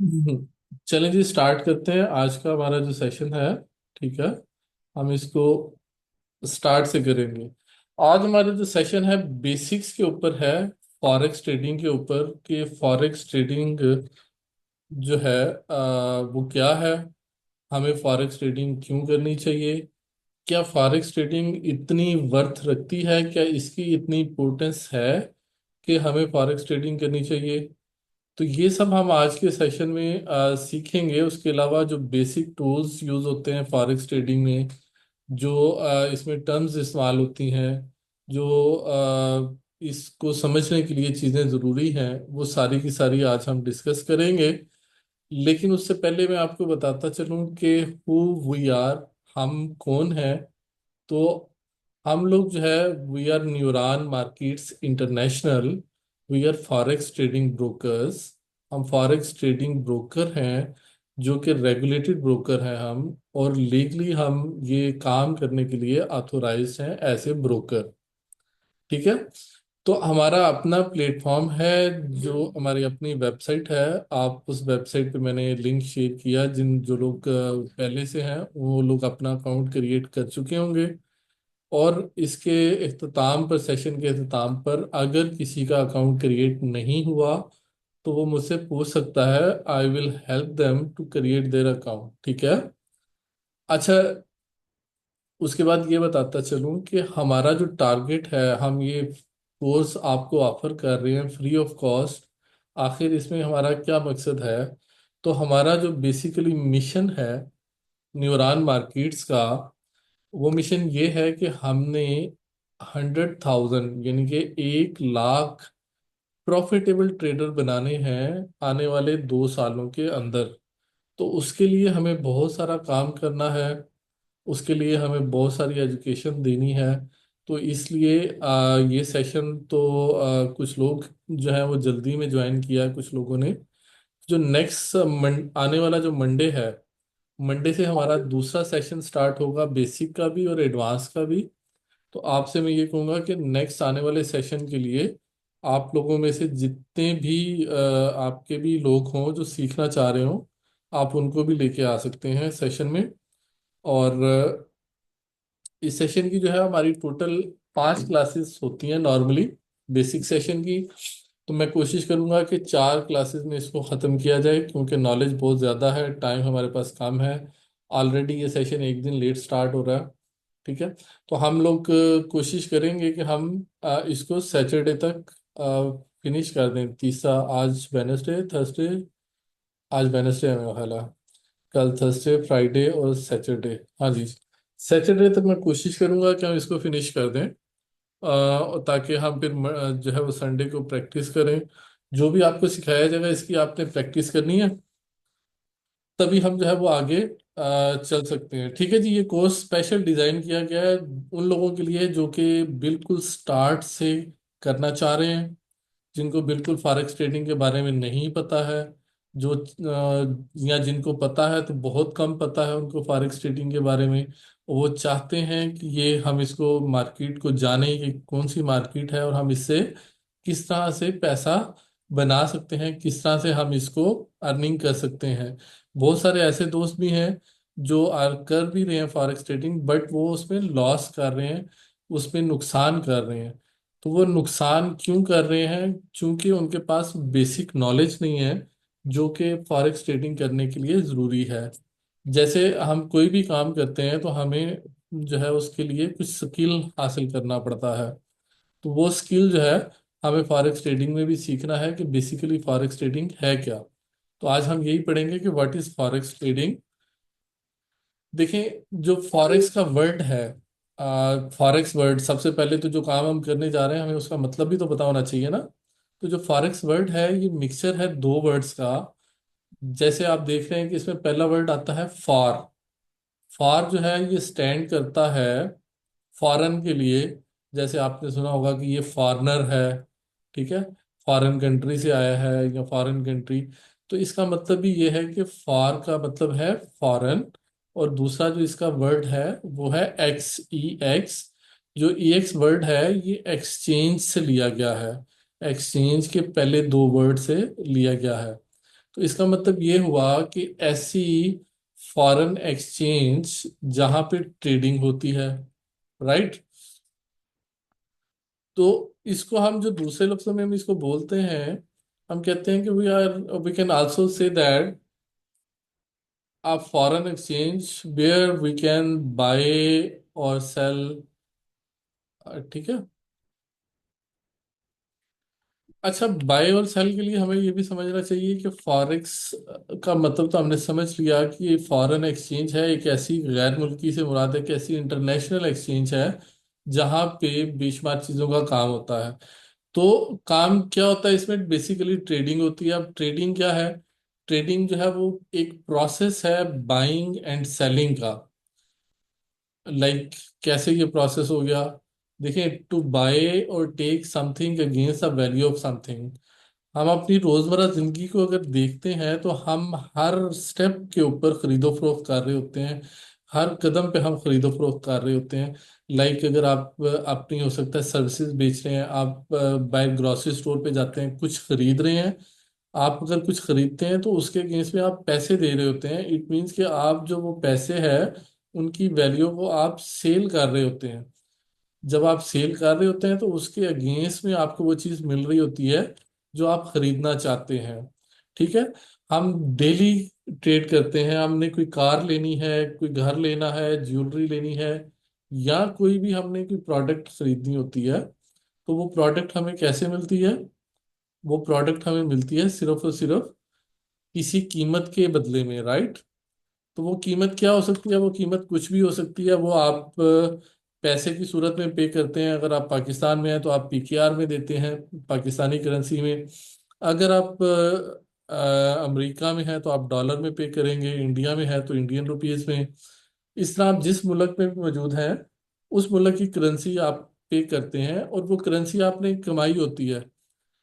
चलें जी, स्टार्ट करते हैं आज का हमारा जो सेशन है। ठीक है, हम इसको स्टार्ट से करेंगे। आज हमारा जो सेशन है बेसिक्स के ऊपर है, फॉरेक्स ट्रेडिंग के ऊपर कि फॉरेक्स ट्रेडिंग जो है वो क्या है, हमें फॉरेक्स ट्रेडिंग क्यों करनी चाहिए, क्या फॉरेक्स ट्रेडिंग इतनी वर्थ रखती है, क्या इसकी इतनी इम्पोर्टेंस है कि हमें फॉरेक्स ट्रेडिंग करनी चाहिए। तो ये सब हम आज के सेशन में सीखेंगे। उसके अलावा जो बेसिक टूल्स यूज होते हैं फॉरेक्स ट्रेडिंग में, जो इसमें टर्म्स इस्तेमाल होती हैं, जो इसको समझने के लिए चीज़ें ज़रूरी हैं, वो सारी की सारी आज हम डिस्कस करेंगे। लेकिन उससे पहले मैं आपको बताता चलूं कि हु वी आर, हम कौन हैं। तो हम लोग जो है, we are Neuron markets international, we are forex trading brokers. हम फॉरेक्स ट्रेडिंग ब्रोकर हैं, जो कि रेगुलेटेड ब्रोकर हैं हम, और लीगली हम ये काम करने के लिए ऑथोराइज्ड हैं एज ए ब्रोकर। ठीक है। तो हमारा अपना प्लेटफॉर्म है, जो हमारी अपनी वेबसाइट है। आप उस वेबसाइट पे मैंने लिंक शेयर किया, जिन जो लोग पहले से हैं वो लोग अपना अकाउंट क्रिएट कर चुके होंगे। और इसके इख्तिताम पर, सेशन के इख्तिताम पर, अगर किसी का अकाउंट क्रिएट नहीं हुआ तो वो मुझसे पूछ सकता है। I will help them to create their account. ठीक है। अच्छा, उसके बाद ये बताता चलूं कि हमारा जो टारगेट है, हम ये कोर्स आपको ऑफर कर रहे हैं फ्री ऑफ कॉस्ट। आखिर इसमें हमारा क्या मकसद है? तो हमारा जो बेसिकली मिशन है न्यूरॉन मार्केट्स का, वो मिशन ये है कि हमने 100,000 यानी कि 1 लाख प्रॉफिटेबल ट्रेडर बनाने हैं आने वाले 2 सालों के अंदर। तो उसके लिए हमें बहुत सारा काम करना है, उसके लिए हमें बहुत सारी एजुकेशन देनी है। तो इसलिए ये सेशन तो कुछ लोग जो है वो जल्दी में ज्वाइन किया है, कुछ लोगों ने। जो नेक्स्ट आने वाला जो मंडे है, मंडे से हमारा दूसरा सेशन स्टार्ट होगा, बेसिक का भी और एडवांस का भी। तो आपसे मैं ये कहूँगा कि नेक्स्ट आने वाले सेशन के लिए आप लोगों में से जितने भी आपके भी लोग हों जो सीखना चाह रहे हो, आप उनको भी लेके आ सकते हैं सेशन में। और इस सेशन की जो है हमारी टोटल 5 क्लासेस होती हैं नॉर्मली, बेसिक सेशन की। तो मैं कोशिश करूंगा कि 4 क्लासेस में इसको ख़त्म किया जाए, क्योंकि नॉलेज बहुत ज़्यादा है, टाइम हमारे पास कम है। ऑलरेडी ये सेशन एक दिन लेट स्टार्ट हो रहा है। ठीक है। तो हम लोग कोशिश करेंगे कि हम इसको सैटरडे तक फिनिश कर दें। तीसरा, आज वेनसडे, थर्सडे, आज वेनसडे है मेरा ख्याल है। कल थर्सडे, फ्राइडे और सैटरडे। हाँ जी, सैटरडे तक मैं कोशिश करूंगा कि हम इसको फिनिश कर दें, ताकि हम फिर जो है वो संडे को प्रैक्टिस करें। जो भी आपको सिखाया जाएगा इसकी आपने प्रैक्टिस करनी है, तभी हम जो है वो आगे चल सकते हैं। ठीक है जी। ये कोर्स स्पेशल डिजाइन किया गया है उन लोगों के लिए जो कि बिल्कुल स्टार्ट से करना चाह रहे हैं, जिनको बिल्कुल फॉरेक्स ट्रेडिंग के बारे में नहीं पता है, जो या जिनको पता है तो बहुत कम पता है उनको फॉरेक्स ट्रेडिंग के बारे में। वो चाहते हैं कि ये हम इसको मार्केट को जाने कि कौन सी मार्केट है और हम इससे किस तरह से पैसा बना सकते हैं, किस तरह से हम इसको अर्निंग कर सकते हैं। बहुत सारे ऐसे दोस्त भी हैं जो कर भी रहे हैं फॉरेक्स ट्रेडिंग, बट वो उसमें लॉस कर रहे हैं, उसमें नुकसान कर रहे हैं। तो वो नुकसान क्यों कर रहे हैं? क्योंकि उनके पास बेसिक नॉलेज नहीं है, जो कि फॉरेक्स ट्रेडिंग करने के लिए ज़रूरी है। जैसे हम कोई भी काम करते हैं तो हमें जो है उसके लिए कुछ स्किल हासिल करना पड़ता है। तो वो स्किल जो है हमें फॉरेक्स ट्रेडिंग में भी सीखना है कि बेसिकली फॉरेक्स ट्रेडिंग है क्या। तो आज हम यही पढ़ेंगे कि व्हाट इज फॉरेक्स ट्रेडिंग। देखिए, जो फॉरेक्स का वर्ड है, फॉरेक्स वर्ड, सबसे पहले तो जो काम हम करने जा रहे हैं हमें उसका मतलब भी तो पता होना चाहिए ना। तो जो फॉरेक्स वर्ड है ये मिक्सचर है 2 वर्ड्स का। जैसे आप देख रहे हैं कि इसमें पहला वर्ड आता है फॉर। फॉर जो है ये स्टैंड करता है फॉरेन के लिए। जैसे आपने सुना होगा कि ये फॉरेनर है। ठीक है, फॉरेन कंट्री से आया है या फॉरेन कंट्री। तो इसका मतलब भी ये है कि फॉर का मतलब है फॉरेन। और दूसरा जो इसका वर्ड है वो है XEX। जो EX वर्ड है ये एक्सचेंज से लिया गया है, एक्सचेंज के पहले 2 वर्ड से लिया गया है। तो इसका मतलब ये हुआ कि ऐसी फॉरेन एक्सचेंज जहां पे ट्रेडिंग होती है, राइट। तो इसको हम जो दूसरे लफ्जों में हम इसको बोलते हैं, हम कहते हैं कि we can also say that a foreign exchange where we can buy और सेल, ठीक है। अच्छा, बाय और सेल के लिए हमें ये भी समझना चाहिए कि फॉरेक्स का मतलब तो हमने समझ लिया कि ये फॉरेन एक्सचेंज है, एक ऐसी गैर मुल्की से मुराद है कि ऐसी इंटरनेशनल एक्सचेंज है जहाँ पे बेशुमार चीज़ों का काम होता है। तो काम क्या होता है इसमें? बेसिकली ट्रेडिंग होती है। अब ट्रेडिंग क्या है? ट्रेडिंग जो है वो एक प्रोसेस है बाइंग एंड सेलिंग का। लाइक कैसे ये प्रोसेस हो गया? देखिए, टू बाय और take something against the value of something. हम अपनी रोजमर्रा जिंदगी को अगर देखते हैं तो हम हर स्टेप के ऊपर खरीदो फरोख्त कर रहे होते हैं, हर कदम पे हम खरीदो फरोख्त कर रहे होते हैं। लाइक अगर आप अपनी हो सकता है सर्विसेज बेच रहे हैं, आप बाय ग्रोसरी स्टोर पे जाते हैं, कुछ खरीद रहे हैं। आप अगर कुछ खरीदते हैं तो उसके अगेंस्ट में आप पैसे दे रहे होते हैं। इट मीन्स कि आप जो वो पैसे है उनकी वैल्यू को आप सेल कर रहे होते हैं। जब आप सेल कर रहे होते हैं तो उसके अगेंस्ट में आपको वो चीज़ मिल रही होती है जो आप खरीदना चाहते हैं, ठीक है। हम डेली ट्रेड करते हैं। हमने कोई कार लेनी है, कोई घर लेना है, ज्वेलरी लेनी है, या कोई भी हमने कोई प्रोडक्ट खरीदनी होती है, तो वो प्रोडक्ट हमें कैसे मिलती है? वो प्रोडक्ट हमें मिलती है सिर्फ और सिर्फ किसी कीमत के बदले में, राइट। तो वो कीमत क्या हो सकती है? वो कीमत कुछ भी हो सकती है। वो आप पैसे की सूरत में पे करते हैं। अगर आप पाकिस्तान में हैं तो आप पीकेआर में देते हैं, पाकिस्तानी करेंसी में। अगर आप अमेरिका में हैं तो आप डॉलर में पे करेंगे, इंडिया में है तो इंडियन रुपीस में। इस तरह आप जिस मुल्क में भी मौजूद हैं उस मुल्क की करेंसी आप पे करते हैं, और वो करेंसी आपने कमाई होती है।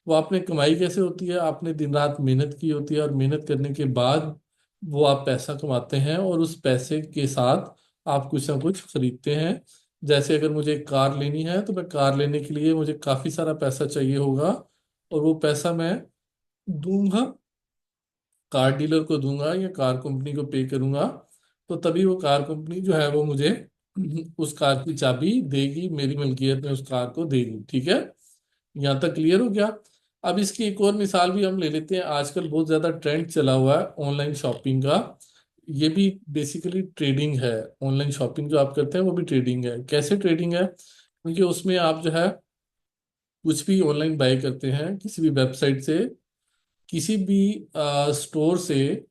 वो आपने कमाई कैसे होती है? आपने दिन रात मेहनत की होती है, और मेहनत करने के बाद वो आप पैसा कमाते हैं, और उस पैसे के साथ आप कुछ ना कुछ खरीदते हैं। जैसे अगर मुझे एक कार लेनी है तो मैं कार लेने के लिए मुझे काफ़ी सारा पैसा चाहिए होगा, और वो पैसा मैं दूंगा, कार डीलर को दूंगा या कार कंपनी को पे करूंगा। तो तभी वो कार कंपनी जो है वो मुझे उस कार की चाबी देगी, मेरी मिल्कियत में उस कार को देगी, ठीक है। यहाँ तक क्लियर हो गया? अब इसकी एक और मिसाल भी हम ले लेते हैं। आजकल बहुत ज्यादा ट्रेंड चला हुआ है ऑनलाइन शॉपिंग का। ये भी बेसिकली ट्रेडिंग है। ऑनलाइन शॉपिंग जो आप करते हैं वो भी ट्रेडिंग है। कैसे ट्रेडिंग है? क्योंकि उसमें आप जो है कुछ भी ऑनलाइन बाय करते हैं किसी भी वेबसाइट से, किसी भी स्टोर से,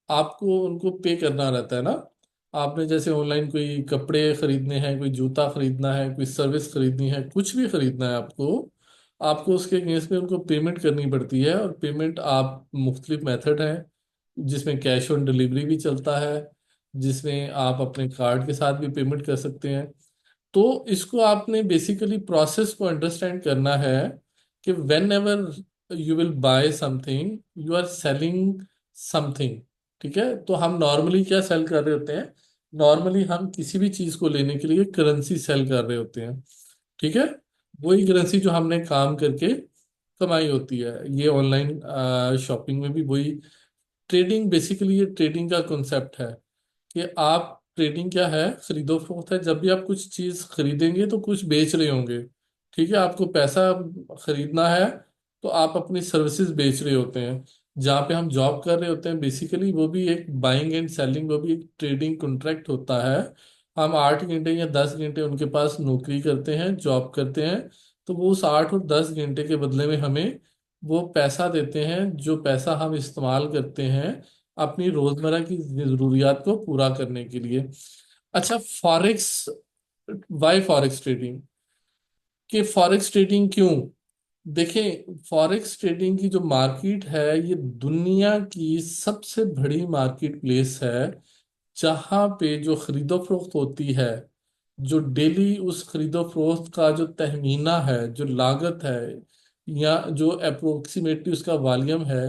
आपको उनको पे करना रहता है ना। आपने जैसे ऑनलाइन कोई कपड़े खरीदने हैं, कोई जूता खरीदना है, कोई सर्विस खरीदनी है, कुछ भी खरीदना है आपको, आपको उसके अगेंस्ट में उनको पेमेंट करनी पड़ती है। और पेमेंट आप मुख्तलिफ मेथड हैं, जिसमें कैश ऑन डिलीवरी भी चलता है, जिसमें आप अपने कार्ड के साथ भी पेमेंट कर सकते हैं। तो इसको आपने बेसिकली प्रोसेस को अंडरस्टैंड करना है कि whenever you will buy something you are selling something, ठीक है। तो हम नॉर्मली क्या सेल कर रहे होते हैं? नॉर्मली हम किसी भी चीज को लेने के लिए करेंसी सेल कर रहे होते हैं, ठीक है। वही करेंसी जो हमने काम करके कमाई होती है। ये ऑनलाइन शॉपिंग में भी वही ट्रेडिंग, बेसिकली ये ट्रेडिंग का कॉन्सेप्ट है कि आप, ट्रेडिंग क्या है? खरीदो फरोख्त है। जब भी आप कुछ चीज खरीदेंगे तो कुछ बेच रहे होंगे, ठीक है। आपको पैसा खरीदना है तो आप अपनी सर्विसेज बेच रहे होते हैं। जहाँ पे हम जॉब कर रहे होते हैं बेसिकली वो भी एक बाइंग एंड सेलिंग, वो भी एक ट्रेडिंग कॉन्ट्रैक्ट होता है। हम 8 घंटे या 10 घंटे उनके पास नौकरी करते हैं, जॉब करते हैं। तो वो उस 8 और 10 घंटे के बदले में हमें वो पैसा देते हैं, जो पैसा हम इस्तेमाल करते हैं अपनी रोजमर्रा की जरूरियात को पूरा करने के लिए। अच्छा, फॉरेक्स, वाई फॉरेक्स ट्रेडिंग? कि फॉरेक्स ट्रेडिंग क्यों? देखें, फॉरेक्स ट्रेडिंग की जो मार्केट है ये दुनिया की सबसे बड़ी मार्केट प्लेस है, जहां पे जो खरीदो फरोख्त होती है, जो डेली उस खरीदो फरोख्त का जो तहमीना है, जो लागत है, या जो अप्रोक्सीमेटली उसका वॉल्यूम है,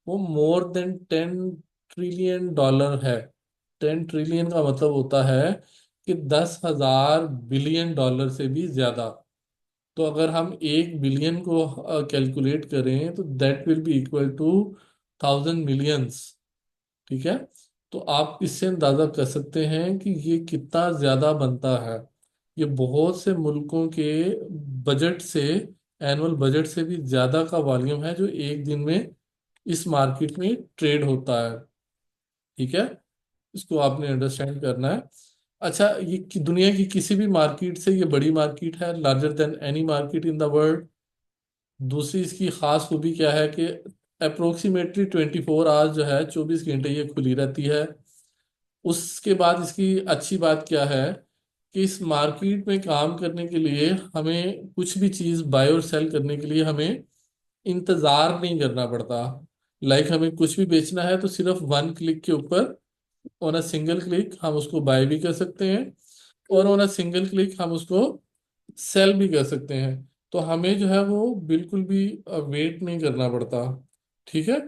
वो मोर देन 10 ट्रिलियन डॉलर है। 10 ट्रिलियन का मतलब होता है कि 10,000 बिलियन डॉलर से भी ज्यादा। तो अगर हम 1 बिलियन को कैलकुलेट करें तो that will be equal two thousand millions, ठीक है। तो आप इससे अंदाजा कर सकते हैं कि ये कितना ज्यादा बनता है। ये बहुत से मुल्कों के बजट से, एनुअल बजट से भी ज्यादा का वॉल्यूम है जो एक दिन में इस मार्केट में ट्रेड होता है, ठीक है। इसको आपने अंडरस्टैंड करना है। अच्छा, ये दुनिया की किसी भी मार्केट से ये बड़ी मार्केट है, larger than any market in the world. दूसरी इसकी खास खूबी क्या है कि अप्रोक्सीमेटली 24 आवर्स जो है, 24 घंटे ये खुली रहती है। उसके बाद इसकी अच्छी बात क्या है कि इस मार्केट में काम करने के लिए हमें कुछ भी चीज़ बाय और सेल करने के लिए हमें इंतज़ार नहीं करना पड़ता। लाइक हमें कुछ भी बेचना है तो सिर्फ वन क्लिक के ऊपर, ऑन अ सिंगल क्लिक हम उसको बाय भी कर सकते हैं, और ऑन अ सिंगल क्लिक हम उसको सेल भी कर सकते हैं। तो हमें जो है वो बिल्कुल भी वेट नहीं करना पड़ता, ठीक है।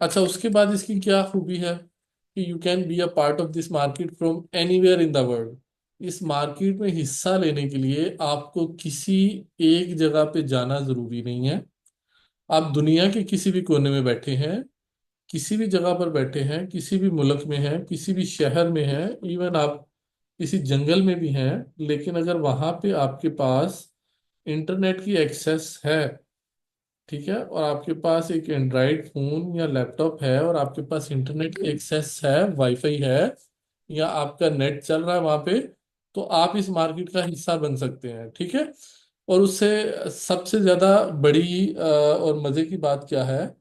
अच्छा, उसके बाद इसकी क्या खूबी है कि you can be a part of this market from anywhere in the world. इस मार्केट में हिस्सा लेने के लिए आपको किसी एक जगह पे जाना जरूरी नहीं है। आप दुनिया के किसी भी कोने में बैठे हैं, किसी भी जगह पर बैठे हैं, किसी भी मुल्क में हैं, किसी भी शहर में हैं, इवन आप किसी जंगल में भी हैं, लेकिन अगर वहां पे आपके पास इंटरनेट की एक्सेस है, ठीक है, और आपके पास एक एंड्रॉयड फोन या लैपटॉप है और आपके पास इंटरनेट एक्सेस है, वाईफाई है, या आपका नेट चल रहा है वहां पे, तो आप इस मार्केट का हिस्सा बन सकते हैं, ठीक है। और उससे सबसे ज्यादा बड़ी और मजे की बात क्या है,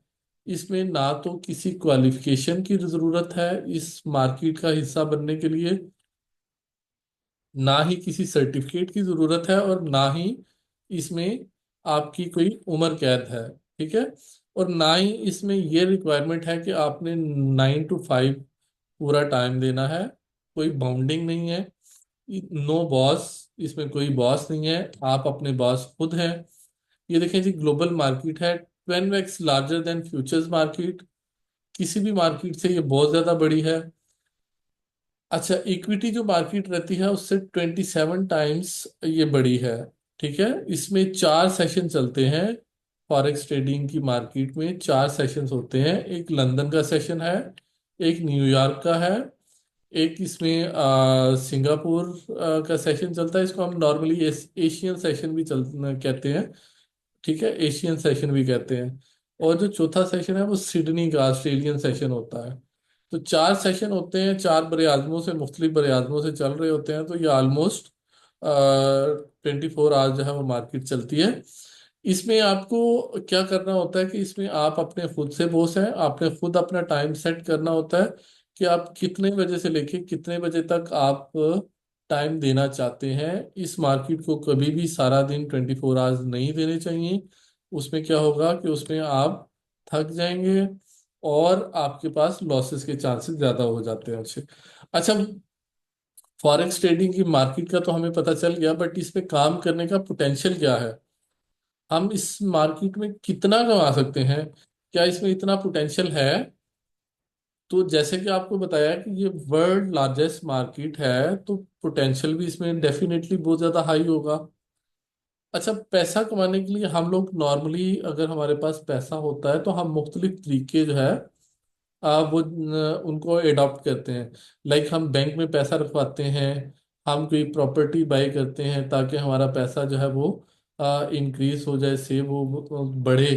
इसमें ना तो किसी क्वालिफिकेशन की जरूरत है इस मार्केट का हिस्सा बनने के लिए, ना ही किसी सर्टिफिकेट की जरूरत है, और ना ही इसमें आपकी कोई उम्र कैद है, ठीक है। और ना ही इसमें ये रिक्वायरमेंट है कि आपने 9 to 5 पूरा टाइम देना है। कोई बाउंडिंग नहीं है, नो बॉस, इसमें कोई बॉस नहीं है, आप अपने बॉस खुद हैं। ये देखें जी, ग्लोबल मार्केट है, 12x larger than futures market. किसी भी मार्केट से ये बहुत ज्यादा बड़ी है। अच्छा, इक्विटी जो मार्केट रहती है उससे 27 टाइम्स ये बड़ी है, ठीक है। इसमें 4 सेशन चलते हैं। फॉरेक्स ट्रेडिंग की मार्केट में 4 सेशंस होते हैं। एक लंदन का सेशन है, एक न्यूयॉर्क का है, एक इसमें सिंगापुर का सेशन चलता है। इसको हम नॉर्मली एशियन सेशन भी चल कहते हैं, ठीक है, एशियन सेशन भी कहते हैं। और जो चौथा सेशन है वो सिडनी का ऑस्ट्रेलियन सेशन होता है। तो 4 सेशन होते हैं, 4 बड़े आजमों से, मुख्तलिफ बड़े आजमों से चल रहे होते हैं। तो ये ऑलमोस्ट 24 आवर्स जो है वो मार्केट चलती है। इसमें आपको क्या करना होता है कि इसमें आप अपने खुद से बॉस हैं, आपने खुद अपना टाइम सेट करना होता है कि आप कितने बजे से लेके कितने बजे तक आप टाइम देना चाहते हैं। इस मार्केट को कभी भी सारा दिन 24 आवर्स नहीं देने चाहिए। उसमें क्या होगा कि उसमें आप थक जाएंगे और आपके पास लॉसेस के चांसेस ज्यादा हो जाते हैं। अच्छे, अच्छा, फॉरेक्स ट्रेडिंग की मार्केट का तो हमें पता चल गया, बट इसमें काम करने का पोटेंशियल क्या है, हम इस मार्केट में कितना कमा सकते हैं, क्या इसमें इतना पोटेंशियल है। तो जैसे कि आपको बताया कि ये वर्ल्ड लार्जेस्ट मार्केट है, तो पोटेंशियल भी इसमें डेफिनेटली बहुत ज़्यादा हाई होगा। अच्छा, पैसा कमाने के लिए हम लोग नॉर्मली, अगर हमारे पास पैसा होता है तो हम मुख्तलिफ तरीके जो है उनको एडॉप्ट करते हैं। लाइक हम बैंक में पैसा रखवाते हैं, हम कोई प्रॉपर्टी बाय करते हैं ताकि हमारा पैसा जो है वो इंक्रीज हो जाए, सेव हो, बढ़े।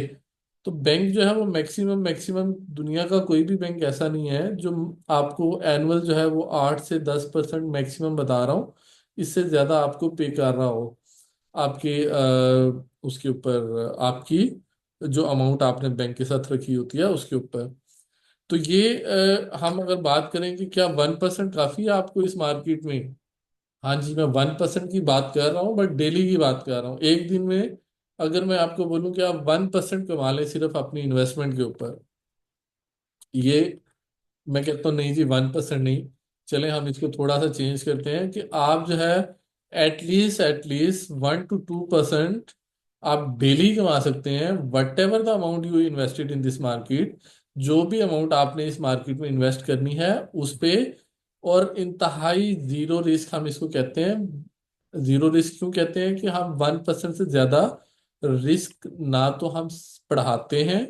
तो बैंक जो है वो मैक्सिमम मैक्सिमम, दुनिया का कोई भी बैंक ऐसा नहीं है जो आपको एनुअल जो है वो 8 से 10% मैक्सिमम बता रहा हूँ, इससे ज़्यादा आपको पे कर रहा हो आपके उसके ऊपर, आपकी जो अमाउंट आपने बैंक के साथ रखी होती है उसके ऊपर। तो ये हम अगर बात करें कि क्या 1% काफी है आपको इस मार्केट में, हाँ जी, मैं 1% की बात कर रहा हूँ, बट डेली की बात कर रहा हूँ। एक दिन में अगर मैं आपको बोलूँ कि आप 1% कमा लें सिर्फ अपनी इन्वेस्टमेंट के ऊपर, ये मैं कहता हूँ नहीं जी, 1% नहीं। चले हम इसको थोड़ा सा चेंज करते हैं कि आप जो है एटलीस्ट 1 to 2% आप डेली कमा सकते हैं, what ever the amount you invested in this market. जो भी अमाउंट आपने इस मार्केट में इन्वेस्ट करनी है उस पे, और इंतहाई जीरो रिस्क हम इसको कहते हैं। जीरो रिस्क क्यों कहते हैं कि हम 1% से ज्यादा रिस्क ना तो हम पढ़ाते हैं,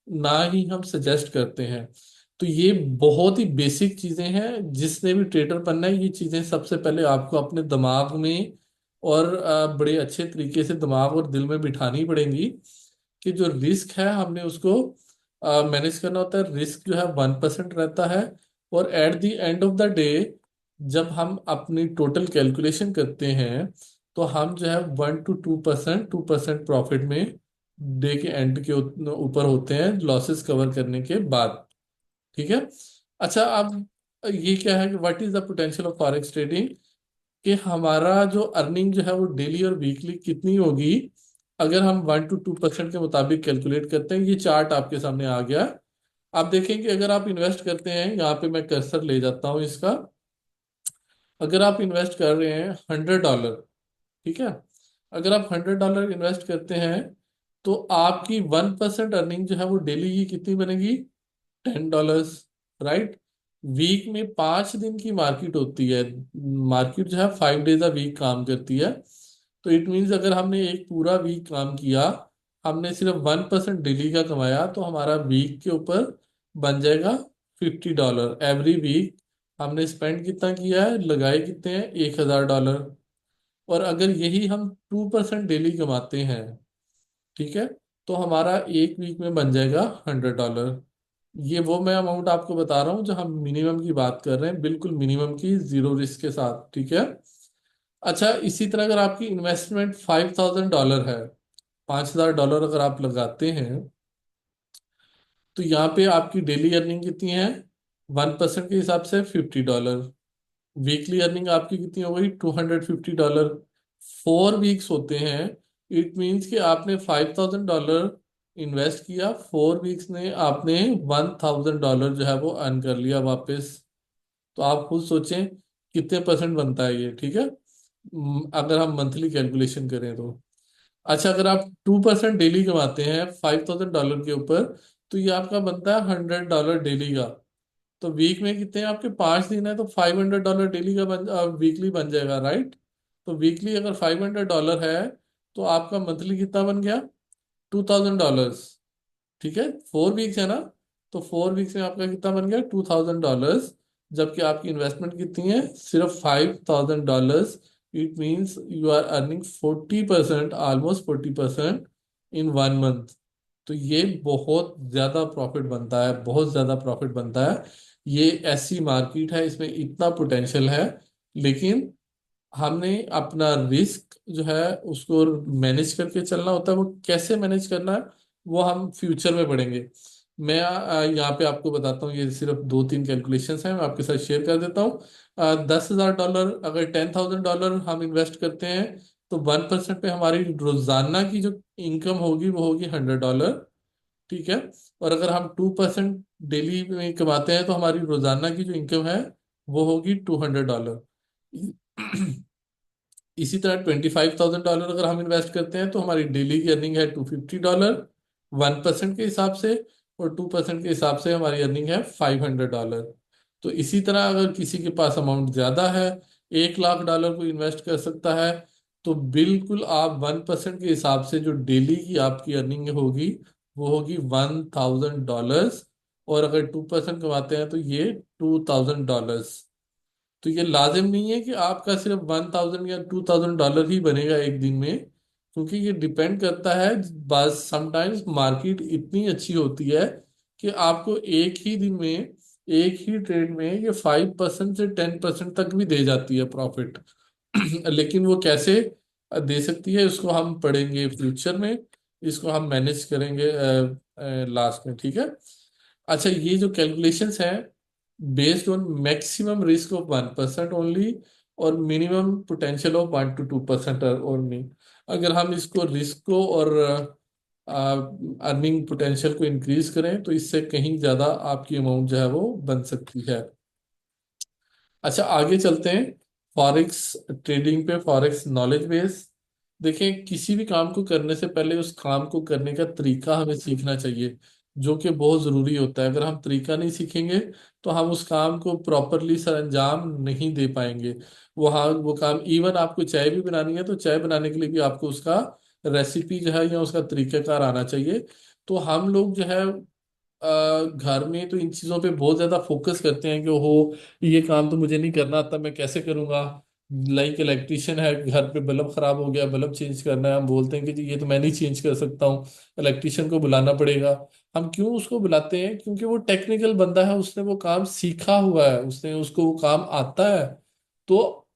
ना ही हम सजेस्ट करते हैं। तो ये बहुत ही बेसिक चीजें हैं, जिसने भी ट्रेडर बनना है ये चीजें सबसे पहले आपको अपने दिमाग में और बड़े अच्छे तरीके से दिमाग और दिल में बिठानी पड़ेंगी कि जो रिस्क है हमने उसको मैनेज करना होता है। रिस्क जो है 1% रहता है, और at the end of the day जब हम अपनी टोटल कैलकुलेशन करते हैं तो हम जो है 1 to 2%, 2% प्रॉफिट में डे के एंड के ऊपर होते हैं लॉसेस कवर करने के बाद। ठीक है। अच्छा, अब ये क्या है कि what is the potential of forex trading, कि हमारा जो अर्निंग जो है वो डेली और वीकली कितनी होगी अगर हम 1 to 2% के मुताबिक कैलकुलेट करते हैं। ये चार्ट आपके सामने आ गया। आप देखेंगे अगर आप इन्वेस्ट करते हैं, यहाँ पे मैं कर्सर ले जाता हूँ इसका। अगर आप इन्वेस्ट कर रहे हैं $100, ठीक है, अगर आप $100 इन्वेस्ट करते हैं तो आपकी 1% अर्निंग जो है वो डेली की कितनी बनेगी, $10। राइट। वीक में 5 दिन की मार्केट होती है। मार्केट जो है 5 डेज अ वीक काम करती है। तो इट मीन्स अगर हमने एक पूरा वीक काम किया, हमने सिर्फ 1% डेली का कमाया, तो हमारा वीक के ऊपर बन जाएगा $50 एवरी वीक। हमने स्पेंड कितना किया है, लगाए कितने हैं, $1000। और अगर यही हम 2% डेली कमाते हैं, ठीक है, तो हमारा एक वीक में बन जाएगा $100। ये वो मैं अमाउंट आपको बता रहा हूँ जो हम मिनिमम की बात कर रहे हैं, बिल्कुल मिनिमम की, जीरो रिस्क के साथ। ठीक है। अच्छा, इसी तरह अगर आपकी इन्वेस्टमेंट $5000 है, $5000 अगर आप लगाते हैं, तो यहाँ पे आपकी डेली अर्निंग कितनी है, 1% के हिसाब से $50। वीकली अर्निंग आपकी कितनी हो गई, $250। 4 वीक्स होते हैं। इट मीन्स कि आपने $5000 इन्वेस्ट किया, 4 वीक्स में आपने $1000 जो है वो अर्न कर लिया वापस। तो आप खुद सोचें कितने परसेंट बनता है ये। ठीक है। अगर हम मंथली कैलकुलेशन करें तो। अच्छा, अगर आप 2% डेली कमाते हैं $5000 के ऊपर, तो ये आपका बनता है $100 डेली का। तो वीक में कितने हैं आपके, 5 दिन है, तो $500 डेली का वीकली बन जाएगा। राइट। तो वीकली अगर $500 है, तो आपका मंथली कितना बन गया, $2000। ठीक है, 4 वीक्स है ना, तो 4 वीक्स में आपका कितना बन गया, $2000। जबकि आपकी इन्वेस्टमेंट कितनी है, सिर्फ $5000। It means you are earning 40%, almost 40% in 1 month. तो ये बहुत ज्यादा प्रॉफिट बनता है, बहुत ज्यादा प्रॉफिट बनता है। ये ऐसी मार्केट है, इसमें इतना पोटेंशियल है, लेकिन हमने अपना रिस्क जो है उसको मैनेज करके चलना होता है। वो कैसे मैनेज करना है वो हम फ्यूचर में पढ़ेंगे। मैं यहाँ पे आपको बताता हूँ, ये सिर्फ 2-3 कैलकुलेशंस हैं, मैं आपके साथ शेयर कर देता हूँ। $10,000, अगर $10,000 हम इन्वेस्ट करते हैं, तो 1% पे हमारी रोजाना की जो इनकम होगी वो होगी $100। ठीक है। और अगर हम 2% डेली में कमाते हैं, तो हमारी रोजाना की जो इनकम है वो होगी $200। इसी तरह $25,000 अगर हम इन्वेस्ट करते हैं, तो हमारी डेली की अर्निंग है $250, 1% के हिसाब से। और 2% के हिसाब से हमारी अर्निंग है $500। तो इसी तरह अगर किसी के पास अमाउंट ज्यादा है, $1,00,000 को इन्वेस्ट कर सकता है, तो बिल्कुल आप 1% के हिसाब से जो डेली की आपकी अर्निंग होगी वो होगी $1,000। और अगर 2% कमाते हैं तो ये $2,000। तो ये लाजिम नहीं है कि आपका सिर्फ 1000 या $2000 ही बनेगा एक दिन में, क्योंकि ये डिपेंड करता है। बस समटाइम्स मार्केट इतनी अच्छी होती है कि आपको एक ही दिन में, एक ही ट्रेड में ये 5% से 10% तक भी दे जाती है प्रॉफिट। लेकिन वो कैसे दे सकती है, इसको हम पढ़ेंगे फ्यूचर में, इसको हम मैनेज करेंगे लास्ट में। ठीक है। अच्छा, ये जो कैलकुलेशंस हैं based on maximum risk of 1% only, और minimum potential of 1 to 2% only. अगर हम इसको रिस्क को और अर्निंग पोटेंशियल को इंक्रीज करें, तो इससे कहीं ज्यादा आपकी अमाउंट जो है वो बन सकती है। अच्छा, आगे चलते हैं। फॉरेक्स ट्रेडिंग पे, फॉरेक्स नॉलेज बेस। देखें, किसी भी काम को करने से पहले उस काम को करने का तरीका हमें सीखना चाहिए, जो कि बहुत ज़रूरी होता है। अगर हम तरीका नहीं सीखेंगे, तो हम उस काम को प्रॉपरली सर अंजाम नहीं दे पाएंगे। वो काम, इवन आपको चाय भी बनानी है, तो चाय बनाने के लिए भी आपको उसका रेसिपी जो है या उसका तरीकाकार आना चाहिए। तो हम लोग जो है घर में तो इन चीजों पे बहुत ज्यादा फोकस करते हैं कि हो ये काम तो मुझे नहीं करना आता, मैं कैसे करूंगा। लाइक इलेक्ट्रिशियन है, घर पे बल्ब खराब हो गया, बल्ब चेंज करना है, हम बोलते हैं कि जी ये तो मैं नहीं चेंज कर सकता हूँ, इलेक्ट्रिशियन को बुलाना पड़ेगा। हम क्यों उसको बुलाते हैं? क्योंकि वो टेक्निकल बंदा है, उसने वो काम सीखा हुआ है, उसने उसको वो काम आता है। तो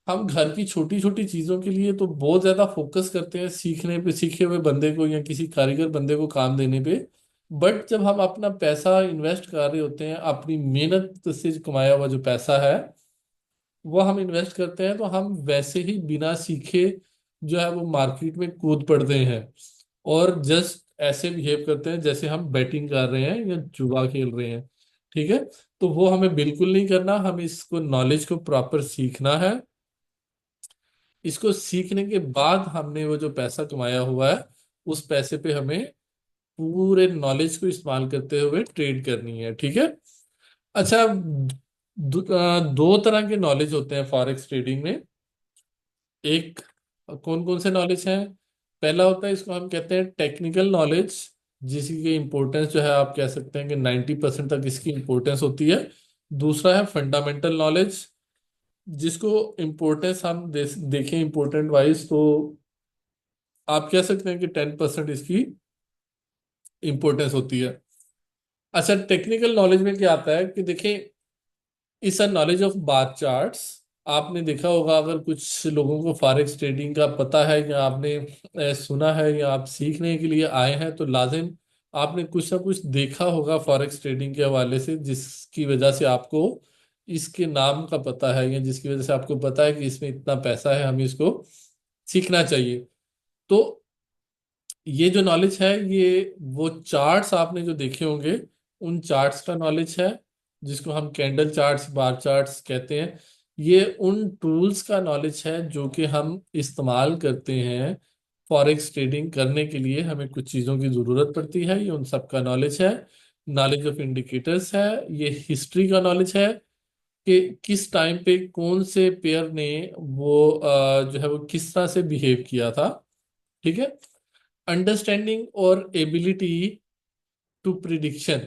हम घर की छोटी छोटी चीजों के लिए तो बहुत ज्यादा फोकस करते हैं सीखने पे, सीखे हुए बंदे को या किसी कारीगर बंदे को काम देने पे। बट जब हम अपना पैसा इन्वेस्ट कर रहे होते हैं, अपनी मेहनत से कमाया हुआ जो पैसा है वो हम इन्वेस्ट करते हैं, तो हम वैसे ही बिना सीखे जो है वो मार्केट में कूद पड़ते हैं और जस्ट ऐसे बिहेव करते हैं जैसे हम बैटिंग कर रहे हैं या जुआ खेल रहे हैं। ठीक है? तो वो हमें बिल्कुल नहीं करना, हमें इसको नॉलेज को प्रॉपर सीखना है। इसको सीखने के बाद हमने वो जो पैसा कमाया हुआ है उस पैसे पे हमें पूरे नॉलेज को इस्तेमाल करते हुए ट्रेड करनी है। ठीक है? अच्छा, दो तरह के नॉलेज होते हैं फॉरेक्स ट्रेडिंग में। एक, कौन कौन से नॉलेज हैं? पहला होता है, इसको हम कहते हैं टेक्निकल नॉलेज, जिसकी इम्पोर्टेंस जो है आप कह सकते हैं कि 90% तक इसकी इम्पोर्टेंस होती है। दूसरा है फंडामेंटल नॉलेज, जिसको इम्पोर्टेंस हम देखें इम्पोर्टेंट वाइज तो आप कह सकते हैं कि 10% इसकी इम्पोर्टेंस होती है। अच्छा, टेक्निकल नॉलेज में क्या आता है कि देखें, इस नॉलेज ऑफ बार चार्ट्स। आपने देखा होगा, अगर कुछ लोगों को फॉरेक्स ट्रेडिंग का पता है या आपने सुना है या आप सीखने के लिए आए हैं, तो लाजिम आपने कुछ ना कुछ देखा होगा फॉरेक्स ट्रेडिंग के हवाले से, जिसकी वजह से आपको इसके नाम का पता है या जिसकी वजह से आपको पता है कि इसमें इतना पैसा है, हमें इसको सीखना चाहिए। तो ये जो नॉलेज है, ये वो चार्ट्स आपने जो देखे होंगे उन चार्ट्स का नॉलेज है, जिसको हम कैंडल चार्ट्स, बार चार्ट्स कहते हैं। ये उन टूल्स का नॉलेज है जो कि हम इस्तेमाल करते हैं फॉरेक्स ट्रेडिंग करने के लिए। हमें कुछ चीज़ों की ज़रूरत पड़ती है, ये उन सब का नॉलेज है। नॉलेज ऑफ इंडिकेटर्स है, ये हिस्ट्री का नॉलेज है कि किस टाइम पे कौन से पेयर ने वो जो है वो किस तरह से बिहेव किया था। ठीक है? अंडरस्टैंडिंग और एबिलिटी टू प्रिडिक्शन,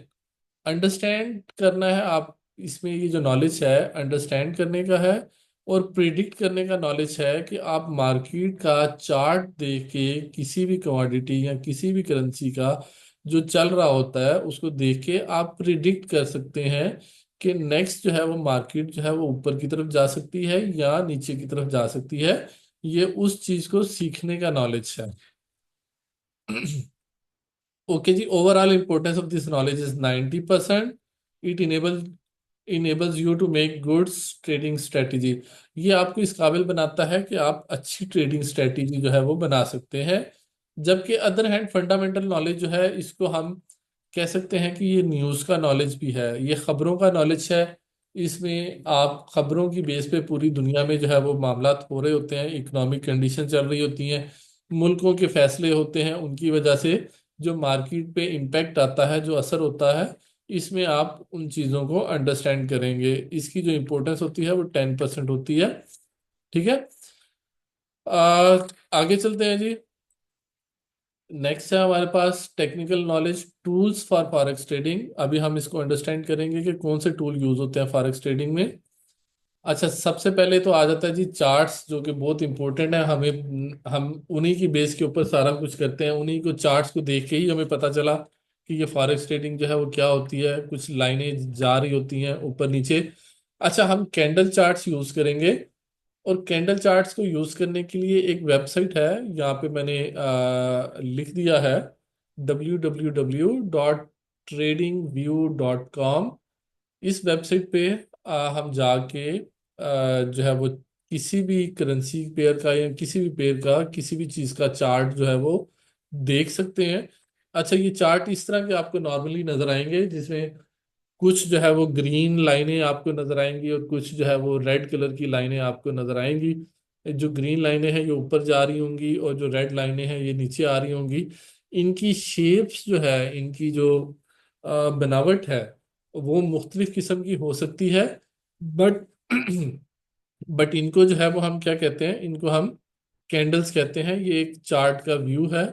अंडरस्टैंड करना है आप, इसमें ये जो नॉलेज है अंडरस्टैंड करने का है। और प्रिडिक्ट करने का नॉलेज है कि आप मार्केट का चार्ट देख के किसी भी कमोडिटी या किसी भी करेंसी का जो चल रहा होता है उसको देख के आप प्रिडिक्ट कर सकते हैं कि नेक्स्ट जो है वो मार्केट जो है वो ऊपर की तरफ जा सकती है या नीचे की तरफ जा सकती है। ये उस चीज को सीखने का नॉलेज है। Okay ji, overall importance of this knowledge is 90%. It enables you to make goods trading strategy. ये आपको इस काबिल बनाता है कि आप अच्छी ट्रेडिंग स्ट्रेटेजी जो है वो बना सकते हैं। जबकि अदर हैंड फंडामेंटल नॉलेज जो है, इसको हम कह सकते हैं कि ये न्यूज़ का नॉलेज भी है, ये खबरों का नॉलेज है। इसमें आप खबरों की बेस पे पूरी दुनिया में जो है वो मामलात हो रहे होते हैं, इकोनॉमिक कंडीशन चल रही होती हैं, मुल्कों के फैसले होते हैं, उनकी वजह से जो मार्केट पे इम्पैक्ट आता है, जो असर होता है, इसमें आप उन चीज़ों को अंडरस्टैंड करेंगे। इसकी जो इम्पोर्टेंस होती है वो 10% होती है। ठीक है? आगे चलते हैं जी। नेक्स्ट है हमारे पास technical knowledge tools for forex trading. अभी हम इसको अंडरस्टैंड करेंगे कि कौन से टूल यूज होते हैं फॉरेक्स ट्रेडिंग में। अच्छा, सबसे पहले तो आ जाता है जी चार्ट्स, जो कि बहुत इंपॉर्टेंट है। हम उन्हीं की बेस के ऊपर सारा कुछ करते हैं, उन्हीं को चार्ट्स को देख के ही हमें पता चला कि ये फॉरेक्स ट्रेडिंग जो है वो क्या होती है। कुछ लाइनें जा रही होती हैं ऊपर नीचे। अच्छा, हम कैंडल चार्ट्स यूज करेंगे। और कैंडल चार्ट्स को यूज करने के लिए एक वेबसाइट है, यहाँ पे मैंने लिख दिया है www.tradingview.com। इस वेबसाइट पे हम जाके जो है वो किसी भी करेंसी पेयर का या किसी भी पेयर का किसी भी चीज का चार्ट जो है वो देख सकते हैं। अच्छा, ये चार्ट इस तरह के आपको नॉर्मली नजर आएंगे, जिसमें कुछ जो है वो ग्रीन लाइनें आपको नजर आएंगी और कुछ जो है वो रेड कलर की लाइनें आपको नजर आएंगी। जो ग्रीन लाइनें हैं ये ऊपर जा रही होंगी और जो रेड लाइनें हैं ये नीचे आ रही होंगी। इनकी शेप्स जो है, इनकी जो बनावट है, वो मुख्तलिफ किस्म की हो सकती है। बट बट इनको जो है वो हम क्या कहते हैं, इनको हम कैंडल्स कहते हैं। ये एक चार्ट का व्यू है।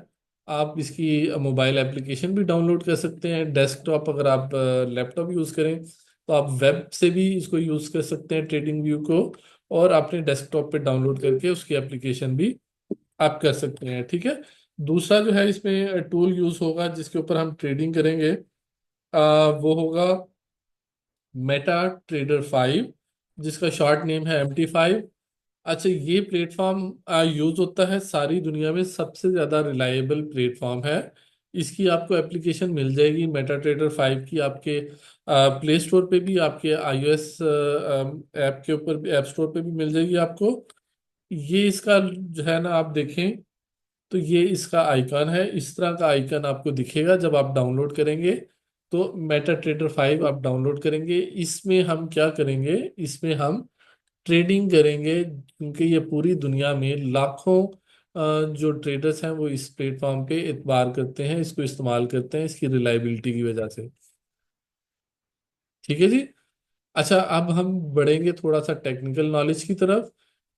आप इसकी मोबाइल एप्लीकेशन भी डाउनलोड कर सकते हैं। डेस्कटॉप अगर आप लैपटॉप यूज़ करें तो आप वेब से भी इसको यूज़ कर सकते हैं, ट्रेडिंग व्यू को। और अपने डेस्कटॉप पे डाउनलोड करके उसकी एप्लीकेशन भी आप कर सकते हैं, ठीक है। दूसरा जो है इसमें टूल यूज़ होगा जिसके ऊपर हम ट्रेडिंग करेंगे, वो होगा मेटा ट्रेडर 5, जिसका शॉर्ट नेम है MT5। अच्छा, ये प्लेटफॉर्म यूज होता है सारी दुनिया में, सबसे ज़्यादा रिलायबल प्लेटफॉर्म है। इसकी आपको एप्लीकेशन मिल जाएगी मेटा ट्रेडर 5 की, आपके प्ले स्टोर पे भी, आपके iOS ऐप के ऊपर भी, ऐप स्टोर पे भी मिल जाएगी आपको। ये इसका जो है ना, आप देखें तो ये इसका आइकन है, इस तरह का आइकन आपको दिखेगा जब आप डाउनलोड करेंगे। तो मेटा ट्रेडर 5 आप डाउनलोड करेंगे, इसमें हम क्या करेंगे, इसमें हम ट्रेडिंग करेंगे, क्योंकि ये पूरी दुनिया में लाखों जो ट्रेडर्स हैं वो इस प्लेटफॉर्म पे एतबार करते हैं, इसको इस्तेमाल करते हैं इसकी रिलायबिलिटी की वजह से। ठीक है जी। अच्छा, अब हम बढ़ेंगे थोड़ा सा टेक्निकल नॉलेज की तरफ,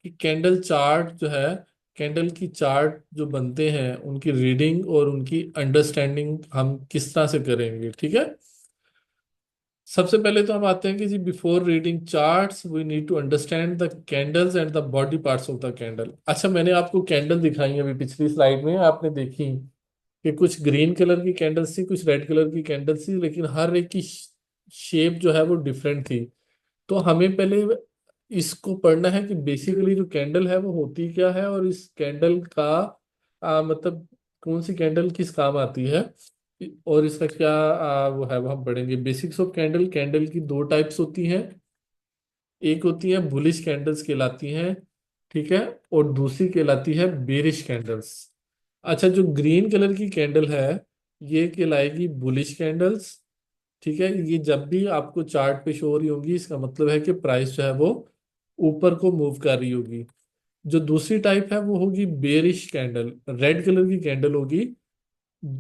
कि कैंडल चार्ट जो है, कैंडल की चार्ट जो बनते हैं उनकी रीडिंग और उनकी अंडरस्टैंडिंग हम किस तरह से करेंगे, ठीक है। सबसे पहले तो हम आते हैं कि जी, before reading charts we need to understand the candles and the body parts of the candle. अच्छा, मैंने आपको कैंडल दिखाई अभी पिछली स्लाइड में, आपने देखी कि कुछ ग्रीन कलर की कैंडल्स थी, कुछ रेड कलर की कैंडल्स थी, लेकिन हर एक की शेप जो है वो डिफरेंट थी। तो हमें पहले इसको पढ़ना है कि बेसिकली जो कैंडल है वो होती क्या है, और इस कैंडल का मतलब कौन सी कैंडल किस काम आती है, और इसका क्या वो है, वो हम पढ़ेंगे। बेसिक्स ऑफ कैंडल, कैंडल की दो टाइप्स होती हैं, एक होती है बुलिश कैंडल्स कहलाती हैं, ठीक है, और दूसरी कहलाती है बेरिश कैंडल्स। अच्छा, जो ग्रीन कलर की कैंडल है ये कहलाएगी बुलिश कैंडल्स, ठीक है। ये जब भी आपको चार्ट पे शो हो रही होगी, इसका मतलब है कि प्राइस जो है वो ऊपर को मूव कर रही होगी। जो दूसरी टाइप है वो होगी बेरिश कैंडल, रेड कलर की कैंडल होगी।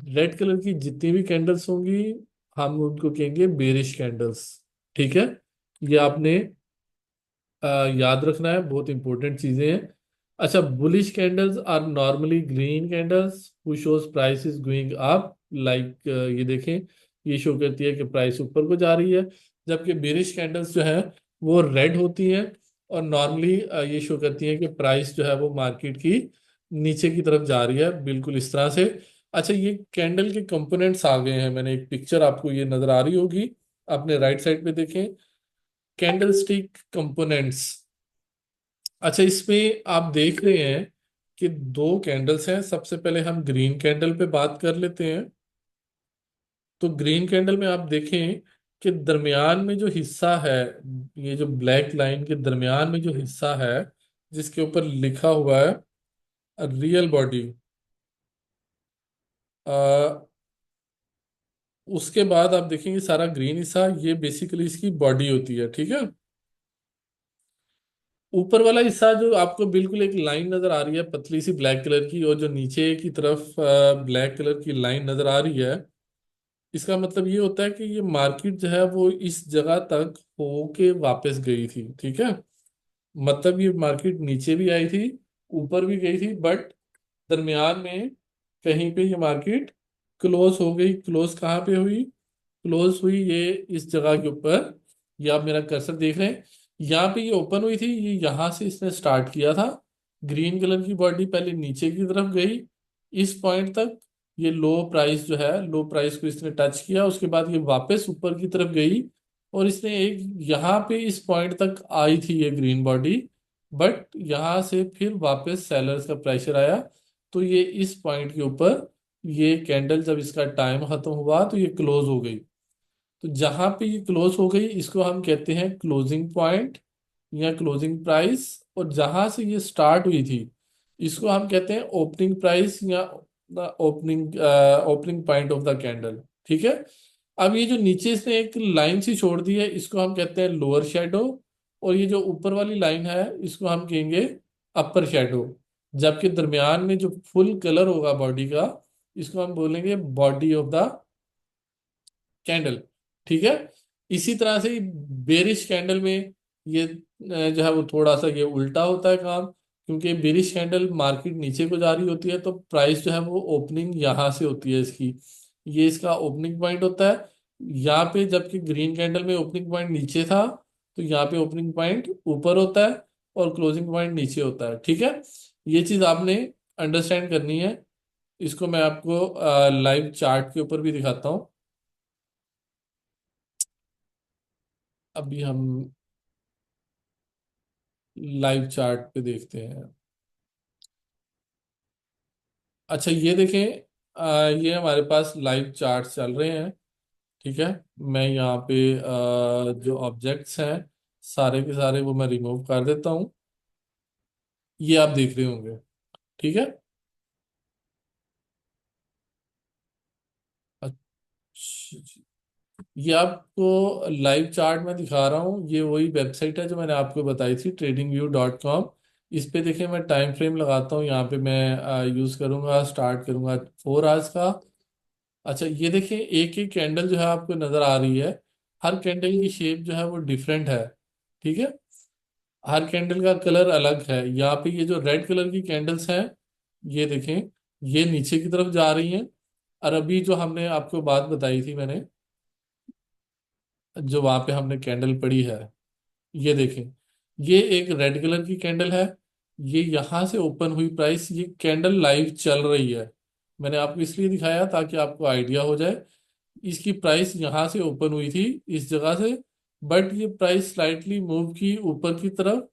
रेड कलर की जितनी भी कैंडल्स होंगी हम उनको कहेंगे बेरिश कैंडल्स, ठीक है। ये आपने याद रखना है, बहुत इंपॉर्टेंट चीजें हैं। अच्छा, bullish candles are normally green candles who shows price is going up, like ये देखें, ये शो करती है कि प्राइस ऊपर को जा रही है। जबकि बेरिश कैंडल्स जो है वो रेड होती हैं, और नॉर्मली ये शो करती है कि प्राइस जो है वो मार्केट की नीचे की तरफ जा रही है, बिल्कुल इस तरह से। अच्छा, ये कैंडल के कंपोनेंट्स आ गए हैं, मैंने एक पिक्चर आपको ये नजर आ रही होगी, अपने राइट साइड पे देखें, कैंडल स्टिक कंपोनेंट्स। अच्छा, इसमें आप देख रहे हैं कि दो कैंडल्स हैं। सबसे पहले हम ग्रीन कैंडल पे बात कर लेते हैं। तो ग्रीन कैंडल में आप देखें कि दरमियान में जो हिस्सा है, ये जो ब्लैक लाइन के दरमियान में जो हिस्सा है जिसके ऊपर लिखा हुआ है रियल बॉडी, उसके बाद आप देखेंगे सारा ग्रीन हिस्सा, ये बेसिकली इसकी बॉडी होती है, ठीक है। ऊपर वाला हिस्सा जो आपको बिल्कुल एक लाइन नजर आ रही है पतली सी ब्लैक कलर की, और जो नीचे की तरफ ब्लैक कलर की लाइन नजर आ रही है, इसका मतलब ये होता है कि ये मार्केट जो है वो इस जगह तक होके वापस गई थी, ठीक है। मतलब ये मार्केट नीचे भी आई थी, ऊपर भी गई थी, बट दरमियान में कहीं पे ये मार्केट क्लोज हो गई। क्लोज कहाँ पे हुई, क्लोज हुई ये इस जगह के ऊपर, ये आप मेरा कर्सर देख रहे हैं, यहाँ पे ये ओपन हुई थी, ये यहाँ से इसने स्टार्ट किया था। ग्रीन कलर की बॉडी पहले नीचे की तरफ गई इस पॉइंट तक, ये लो प्राइस जो है, लो प्राइस को इसने टच किया, उसके बाद ये वापस ऊपर की तरफ गई, और इसने एक यहाँ पे इस पॉइंट तक आई थी ये ग्रीन बॉडी, बट यहाँ से फिर वापस सेलर्स का प्रेशर आया, तो ये इस पॉइंट के ऊपर ये कैंडल जब इसका टाइम खत्म हुआ तो ये क्लोज हो गई। तो जहां पे ये क्लोज हो गई इसको हम कहते हैं क्लोजिंग पॉइंट या क्लोजिंग प्राइस, और जहां से ये स्टार्ट हुई थी इसको हम कहते हैं ओपनिंग प्राइस या opening opening point of the candle, ठीक है। अब ये जो नीचे इसने एक लाइन सी छोड़ दी है इसको हम कहते हैं लोअर शेडो, और ये जो ऊपर वाली लाइन है इसको हम कहेंगे अपर शेडो। जबकि दरमियान में जो फुल कलर होगा बॉडी का, इसको हम बोलेंगे बॉडी ऑफ द कैंडल, ठीक है। इसी तरह से बेरिश कैंडल में ये जो है वो थोड़ा सा ये उल्टा होता है काम। क्योंकि बेरिश कैंडल मार्केट नीचे को जा रही होती है तो प्राइस जो है वो ओपनिंग यहाँ से होती है इसकी, ये इसका ओपनिंग पॉइंट होता है यहाँ पे, जबकि ग्रीन कैंडल में ओपनिंग पॉइंट नीचे था, तो यहाँ पे ओपनिंग पॉइंट ऊपर होता है और क्लोजिंग पॉइंट नीचे होता है। ठीक है, ये चीज आपने अंडरस्टैंड करनी है। इसको मैं आपको लाइव चार्ट के ऊपर भी दिखाता हूँ। अभी हम लाइव चार्ट पे देखते हैं। अच्छा ये देखें, ये हमारे पास लाइव चार्ट चल रहे हैं। ठीक है, मैं यहाँ पे जो ऑब्जेक्ट्स हैं सारे के सारे वो मैं रिमूव कर देता हूँ। ये आप देख रहे होंगे। ठीक है, अच्छा, ये आपको लाइव चार्ट में दिखा रहा हूँ। ये वही वेबसाइट है जो मैंने आपको बताई थी, tradingview.com। इस पे देखिए मैं टाइम फ्रेम लगाता हूँ, यहाँ पे मैं यूज़ करूँगा, स्टार्ट करूँगा 4 आवर्स का। अच्छा ये देखिए, एक एक कैंडल जो है आपको नज़र आ रही है, हर कैंडल की शेप जो है वो डिफरेंट है। ठीक है, हर कैंडल का कलर अलग है। यहाँ पे ये जो रेड कलर की कैंडल्स हैं, ये देखें, ये नीचे की तरफ जा रही हैं। और अभी जो हमने आपको बात बताई थी मैंने, जो वहां पे हमने कैंडल पड़ी है, ये देखें, ये एक रेड कलर की कैंडल है। ये यहां से ओपन हुई प्राइस, ये कैंडल लाइव चल रही है। मैंने आपको इसलिए दिखाया ताकि आपको आइडिया हो जाए। इसकी प्राइस यहां से ओपन हुई थी इस जगह से, बट ये प्राइस स्लाइटली मूव की ऊपर की तरफ,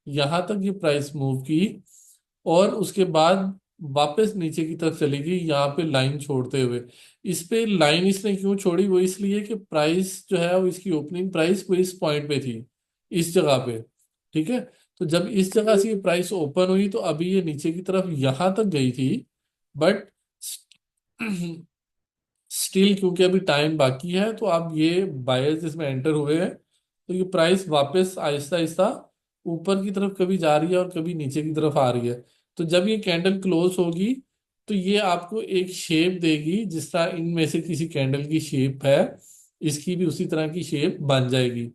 यहां तक ये प्राइस मूव की, और उसके बाद वापस नीचे की तरफ चली गई यहाँ पे लाइन छोड़ते हुए। इस पे लाइन इसने क्यों छोड़ी, वो इसलिए कि प्राइस जो है वो इसकी ओपनिंग प्राइस वो इस पॉइंट पे थी, इस जगह पे। ठीक है, तो जब इस जगह से ये प्राइस ओपन हुई तो अभी ये नीचे की तरफ यहां तक गई थी, बट स्टिल क्योंकि अभी टाइम बाकी है तो आप ये बायर्स इसमें एंटर हुए हैं, तो ये प्राइस वापस आहिस्ता आहिस्ता ऊपर की तरफ कभी जा रही है और कभी नीचे की तरफ आ रही है। तो जब ये कैंडल क्लोज होगी तो ये आपको एक शेप देगी, जिस तरह इनमें से किसी कैंडल की शेप है, इसकी भी उसी तरह की शेप बन जाएगी।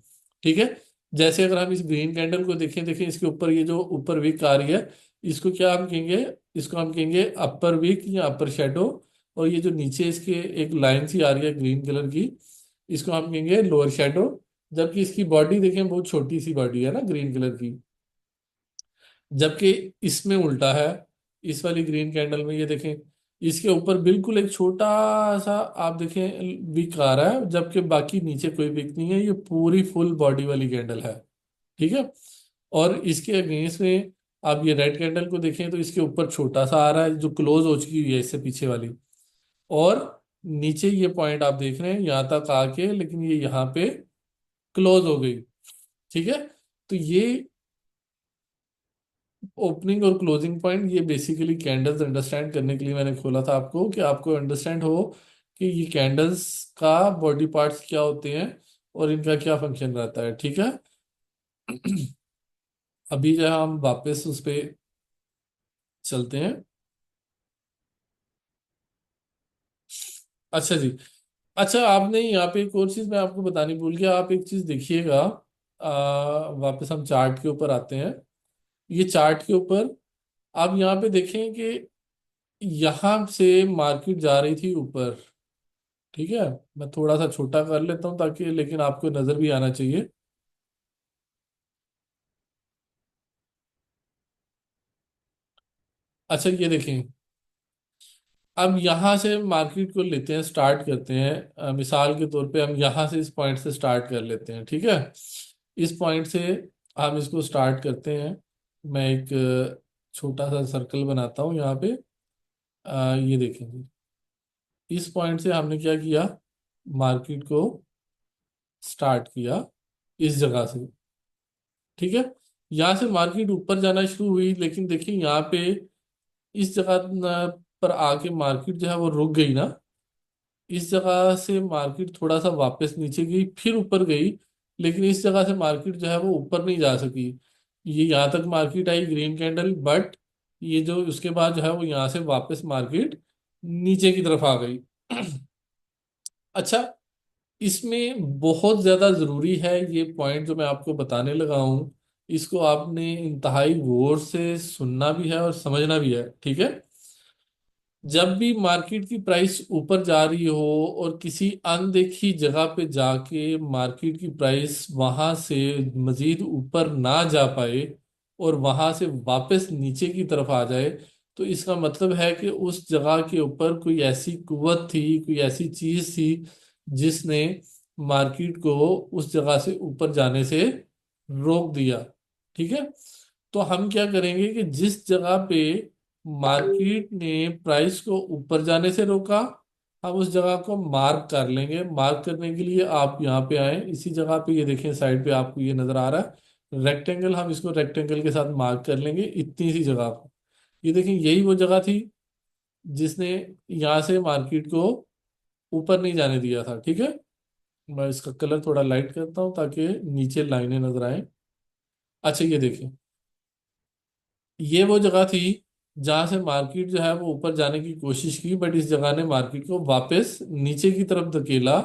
ठीक है, जैसे अगर हम इस ग्रीन कैंडल को देखें, देखें इसके ऊपर ये जो ऊपर विक आ रही है, इसको क्या हम कहेंगे, इसको हम कहेंगे अपर विक या अपर शेडो। और ये जो नीचे इसके एक लाइन सी आ रही है ग्रीन कलर की, इसको हम कहेंगे लोअर शेडो। जबकि इसकी बॉडी देखें, बहुत छोटी सी बॉडी है ना ग्रीन कलर की, जबकि इसमें उल्टा है। इस वाली ग्रीन कैंडल में ये देखें, इसके ऊपर बिल्कुल एक छोटा सा आप देखें विक आ रहा है, जबकि बाकी नीचे कोई विक नहीं है, ये पूरी फुल बॉडी वाली कैंडल है। ठीक है, और इसके अगेंस्ट में आप ये रेड कैंडल को देखें तो इसके ऊपर छोटा सा आ रहा है जो क्लोज हो चुकी हुई है इससे पीछे वाली, और नीचे ये पॉइंट आप देख रहे हैं यहां तक आके, लेकिन ये यहाँ पे क्लोज हो गई। ठीक है, तो ये ओपनिंग और क्लोजिंग पॉइंट, ये बेसिकली कैंडल्स अंडरस्टैंड करने के लिए मैंने खोला था आपको, कि आपको अंडरस्टैंड हो कि ये कैंडल्स का बॉडी पार्ट्स क्या होते हैं और इनका क्या फंक्शन रहता है। ठीक है, अभी जो है हम वापस उस पे चलते हैं। अच्छा जी, अच्छा आपने यहाँ पे एक और चीज मैं आपको बतानी भूल गया, आप एक चीज देखिएगा। वापस हम चार्ट के ऊपर आते हैं। ये चार्ट के ऊपर आप यहाँ पे देखें कि यहाँ से मार्केट जा रही थी ऊपर। ठीक है, मैं थोड़ा सा छोटा कर लेता हूँ ताकि, लेकिन आपको नजर भी आना चाहिए। अच्छा ये देखें, अब यहाँ से मार्केट को लेते हैं, स्टार्ट करते हैं। मिसाल के तौर पे हम यहाँ से इस पॉइंट से स्टार्ट कर लेते हैं। ठीक है, इस पॉइंट से हम इसको स्टार्ट करते हैं। मैं एक छोटा सा सर्कल बनाता हूँ यहाँ पे। ये देखेंगे, इस पॉइंट से हमने क्या किया, मार्केट को स्टार्ट किया इस जगह से। ठीक है, यहाँ से मार्केट ऊपर जाना शुरू हुई, लेकिन देखिए यहाँ पे इस जगह पर आके मार्केट जो है वो रुक गई ना। इस जगह से मार्केट थोड़ा सा वापस नीचे गई, फिर ऊपर गई, लेकिन इस जगह से मार्केट जो है वो ऊपर नहीं जा सकी। ये यहाँ तक market I green candle, but ये जो उसके बाद जो है वो यहाँ से वापस मार्केट नीचे की तरफ आ गई। अच्छा, इसमें बहुत ज्यादा जरूरी है ये पॉइंट जो मैं आपको बताने लगा हूँ, इसको आपने इंतहाई गौर से सुनना भी है और समझना भी है, ठीक है। जब भी मार्केट की प्राइस ऊपर जा रही हो और किसी अनदेखी जगह पे जाके मार्केट की प्राइस वहां से मजीद ऊपर ना जा पाए और वहां से वापस नीचे की तरफ आ जाए, तो इसका मतलब है कि उस जगह के ऊपर कोई ऐसी कुव्वत थी, कोई ऐसी चीज थी जिसने मार्केट को उस जगह से ऊपर जाने से रोक दिया, ठीक है। तो हम क्या करेंगे कि जिस जगह पे मार्केट ने प्राइस को ऊपर जाने से रोका, हम उस जगह को मार्क कर लेंगे। मार्क करने के लिए आप यहाँ पे आए, इसी जगह पे ये देखें साइड पे आपको ये नजर आ रहा है रेक्टेंगल, हम इसको रेक्टेंगल के साथ मार्क कर लेंगे इतनी सी जगह को। ये देखें यही वो जगह थी जिसने यहाँ से मार्केट को ऊपर नहीं जाने दिया था, ठीक है। मैं इसका कलर थोड़ा लाइट करता हूँ ताकि नीचे लाइनें नजर आए। अच्छा ये देखिए, ये वो जगह थी जहां से मार्केट जो है वो ऊपर जाने की कोशिश की, बट इस जगह ने मार्केट को वापस नीचे की तरफ धकेला।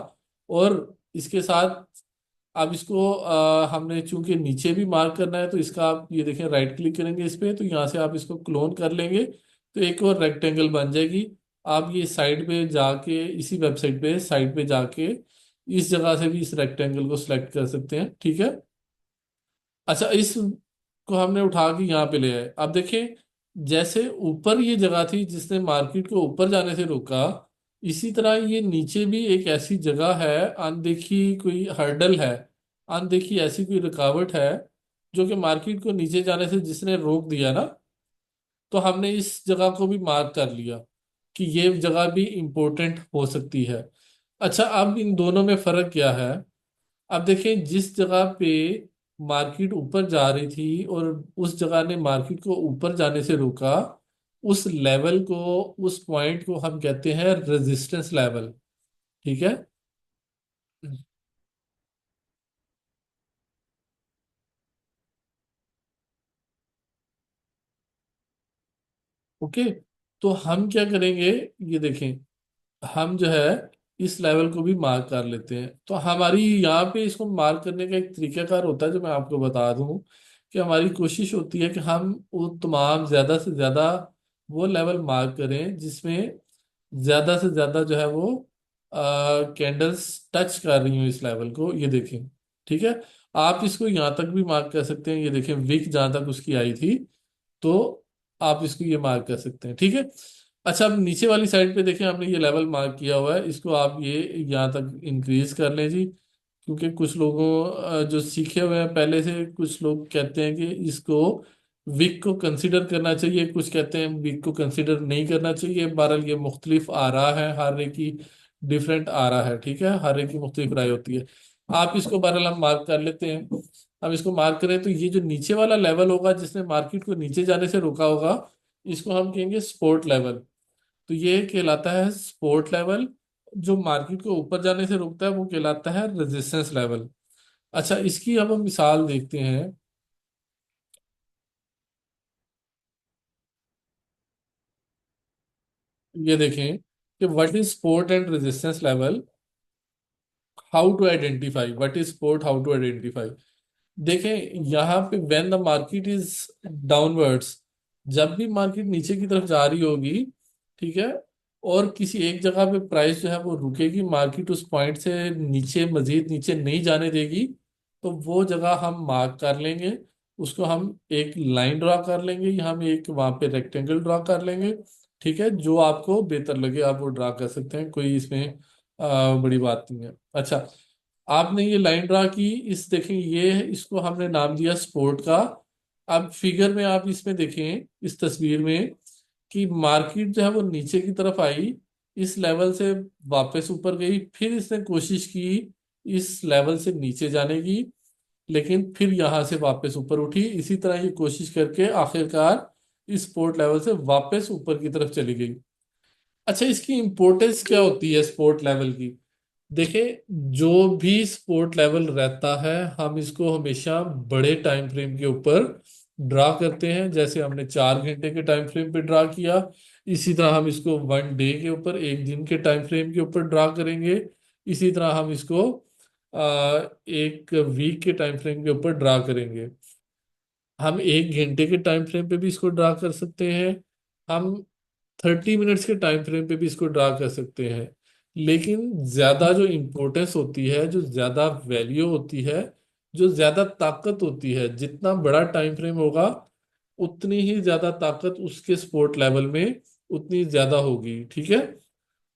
और इसके साथ अब इसको हमने चूंकि नीचे भी मार्क करना है, तो इसका आप ये देखें राइट क्लिक करेंगे इस पे, तो यहाँ से आप इसको क्लोन कर लेंगे तो एक और रेक्टेंगल बन जाएगी। आप ये साइड पे जाके, इसी वेबसाइट पे साइड पे जाके इस जगह से भी इस रेक्टेंगल को सिलेक्ट कर सकते हैं, ठीक है। अच्छा, इस को हमने उठा के यहाँ पे ले आए। अब देखें, जैसे ऊपर ये जगह थी जिसने मार्केट को ऊपर जाने से रोका, इसी तरह ये नीचे भी एक ऐसी जगह है, अनदेखी कोई हर्डल है, अनदेखी ऐसी कोई रुकावट है जो कि मार्केट को नीचे जाने से जिसने रोक दिया ना, तो हमने इस जगह को भी मार्क कर लिया कि ये जगह भी इंपॉर्टेंट हो सकती है। अच्छा, अब इन दोनों में फर्क क्या है? अब देखें, जिस जगह पे मार्केट ऊपर जा रही थी और उस जगह ने मार्केट को ऊपर जाने से रोका, उस लेवल को, उस पॉइंट को हम कहते हैं रेजिस्टेंस लेवल, ठीक है। ओके, तो हम क्या करेंगे, ये देखें, हम जो है इस लेवल को भी मार्क कर लेते हैं। तो हमारी यहाँ पे इसको मार्क करने का एक तरीकाकार होता है जो मैं आपको बता दूं, कि हमारी कोशिश होती है कि हम वो तमाम ज्यादा से ज्यादा वो लेवल मार्क करें जिसमें ज्यादा से ज्यादा जो है वो कैंडल्स टच कर रही हूँ इस लेवल को, ये देखें, ठीक है। आप इसको यहाँ तक भी मार्क कर सकते हैं, ये देखें विक जहाँ तक उसकी आई थी, तो आप इसको ये मार्क कर सकते हैं, ठीक है। अच्छा, अब नीचे वाली साइड पे देखें, हमने ये लेवल मार्क किया हुआ है, इसको आप ये यहाँ तक इंक्रीज कर लें जी। क्योंकि कुछ लोगों जो सीखे हुए हैं पहले से, कुछ लोग कहते हैं कि इसको वीक को कंसिडर करना चाहिए, कुछ कहते हैं वीक को कंसिडर नहीं करना चाहिए। बहरहाल ये मुख्तलिफ आ रहा है, हर एक की डिफरेंट आ रहा है, ठीक है, हर एक की मुख्तलिफ राय होती है। आप इसको बहरहाल हम मार्क कर लेते हैं। हम इसको मार्क करें तो ये जो नीचे वाला लेवल होगा जिसने मार्केट को नीचे जाने से रोका होगा, इसको हम कहेंगे सपोर्ट लेवल। तो ये कहलाता है सपोर्ट लेवल। जो मार्केट को ऊपर जाने से रोकता है वो कहलाता है रेजिस्टेंस लेवल। अच्छा, इसकी अब हम मिसाल देखते हैं। ये देखें कि what is support and resistance level, how to identify what is support, how to identify. देखें यहाँ पे when the market is downwards, जब भी मार्केट नीचे की तरफ जा रही होगी, ठीक है, और किसी एक जगह पे प्राइस जो है वो रुकेगी, मार्केट उस पॉइंट से नीचे, मजीद नीचे नहीं जाने देगी, तो वो जगह हम मार्क कर लेंगे। उसको हम एक लाइन ड्रा कर लेंगे, या हम एक वहां पे रेक्टेंगल ड्रा कर लेंगे, ठीक है। जो आपको बेहतर लगे आप वो ड्रा कर सकते हैं, कोई इसमें बड़ी बात नहीं है। अच्छा, आपने ये लाइन ड्रा की, इस देखें ये, इसको हमने नाम दिया स्पोर्ट का। अब फिगर में आप इसमें देखें, इस तस्वीर में, कि मार्केट जो है वो नीचे की तरफ आई, इस लेवल से वापस ऊपर गई, फिर इसने कोशिश की इस लेवल से नीचे जाने की, लेकिन फिर यहां से वापस ऊपर उठी, इसी तरह ये कोशिश करके आखिरकार इस स्पोर्ट लेवल से वापस ऊपर की तरफ चली गई। अच्छा, इसकी इंपॉर्टेंस क्या होती है स्पोर्ट लेवल की? देखिए, जो भी स्पोर्ट लेवल रहता है, हम इसको हमेशा बड़े टाइम फ्रेम के ऊपर ड्रा करते हैं। जैसे हमने 4 घंटे के टाइम फ्रेम पे ड्रा किया, इसी तरह हम इसको 1 डे के ऊपर, एक दिन के टाइम फ्रेम के ऊपर ड्रा करेंगे। इसी तरह हम इसको एक वीक के टाइम फ्रेम के ऊपर ड्रा करेंगे। हम 1 घंटे के टाइम फ्रेम पे भी इसको ड्रा कर सकते हैं, हम 30 मिनट्स के टाइम फ्रेम पे भी इसको ड्रा कर सकते हैं। लेकिन ज्यादा जो इम्पोर्टेंस होती है, जो ज्यादा वैल्यू होती है, जो ज्यादा ताकत होती है, जितना बड़ा टाइम फ्रेम होगा उतनी ही ज्यादा ताकत उसके स्पोर्ट लेवल में उतनी ज्यादा होगी। ठीक है।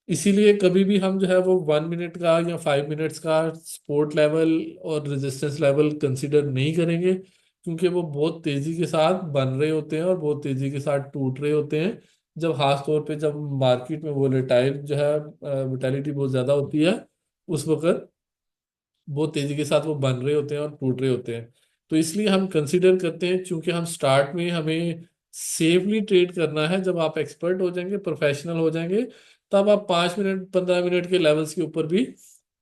इसीलिए कभी भी हम जो है वो 1 मिनट का या 5 मिनट्स का स्पोर्ट लेवल और रेजिस्टेंस लेवल कंसिडर नहीं करेंगे, क्योंकि वो बहुत तेजी के साथ बन रहे होते हैं और बहुत तेजी के साथ टूट रहे होते हैं। जब खास तौर पे जब मार्केट में वोलेटाइल जो है, वोलेटिलिटी बहुत ज्यादा होती है, उस वक्त बहुत तेजी के साथ वो बन रहे होते हैं और टूट रहे होते हैं। तो इसलिए हम कंसिडर करते हैं, क्योंकि हम स्टार्ट में हमें सेफली ट्रेड करना है। जब आप एक्सपर्ट हो जाएंगे, प्रोफेशनल हो जाएंगे, तब आप 5 मिनट 15 मिनट के लेवल्स के ऊपर भी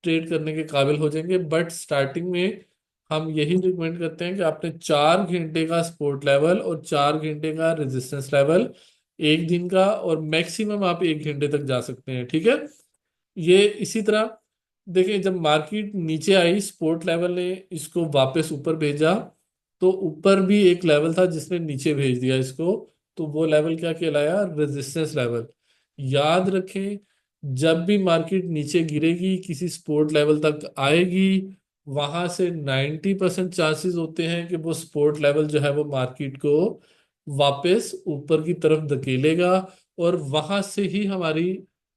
ट्रेड करने के काबिल हो जाएंगे। बट स्टार्टिंग में हम यही रिकमेंड करते हैं कि आपने 4 घंटे का सपोर्ट लेवल और 4 घंटे का रेजिस्टेंस लेवल एक दिन का, और मैक्सिमम आप 1 घंटे तक जा सकते हैं। ठीक है। ये इसी तरह देखिए, जब मार्केट नीचे आई, स्पोर्ट लेवल ने इसको वापस ऊपर भेजा, तो ऊपर भी एक लेवल था जिसने नीचे भेज दिया इसको। तो वो लेवल क्या कहलाया? Resistance level. याद रखें, जब भी मार्केट नीचे गिरेगी, किसी सपोर्ट लेवल तक आएगी, वहां से 90% चांसेस होते हैं कि वो सपोर्ट लेवल जो है वो मार्केट को वापस ऊपर की तरफ धकेलेगा। और वहां से ही हमारी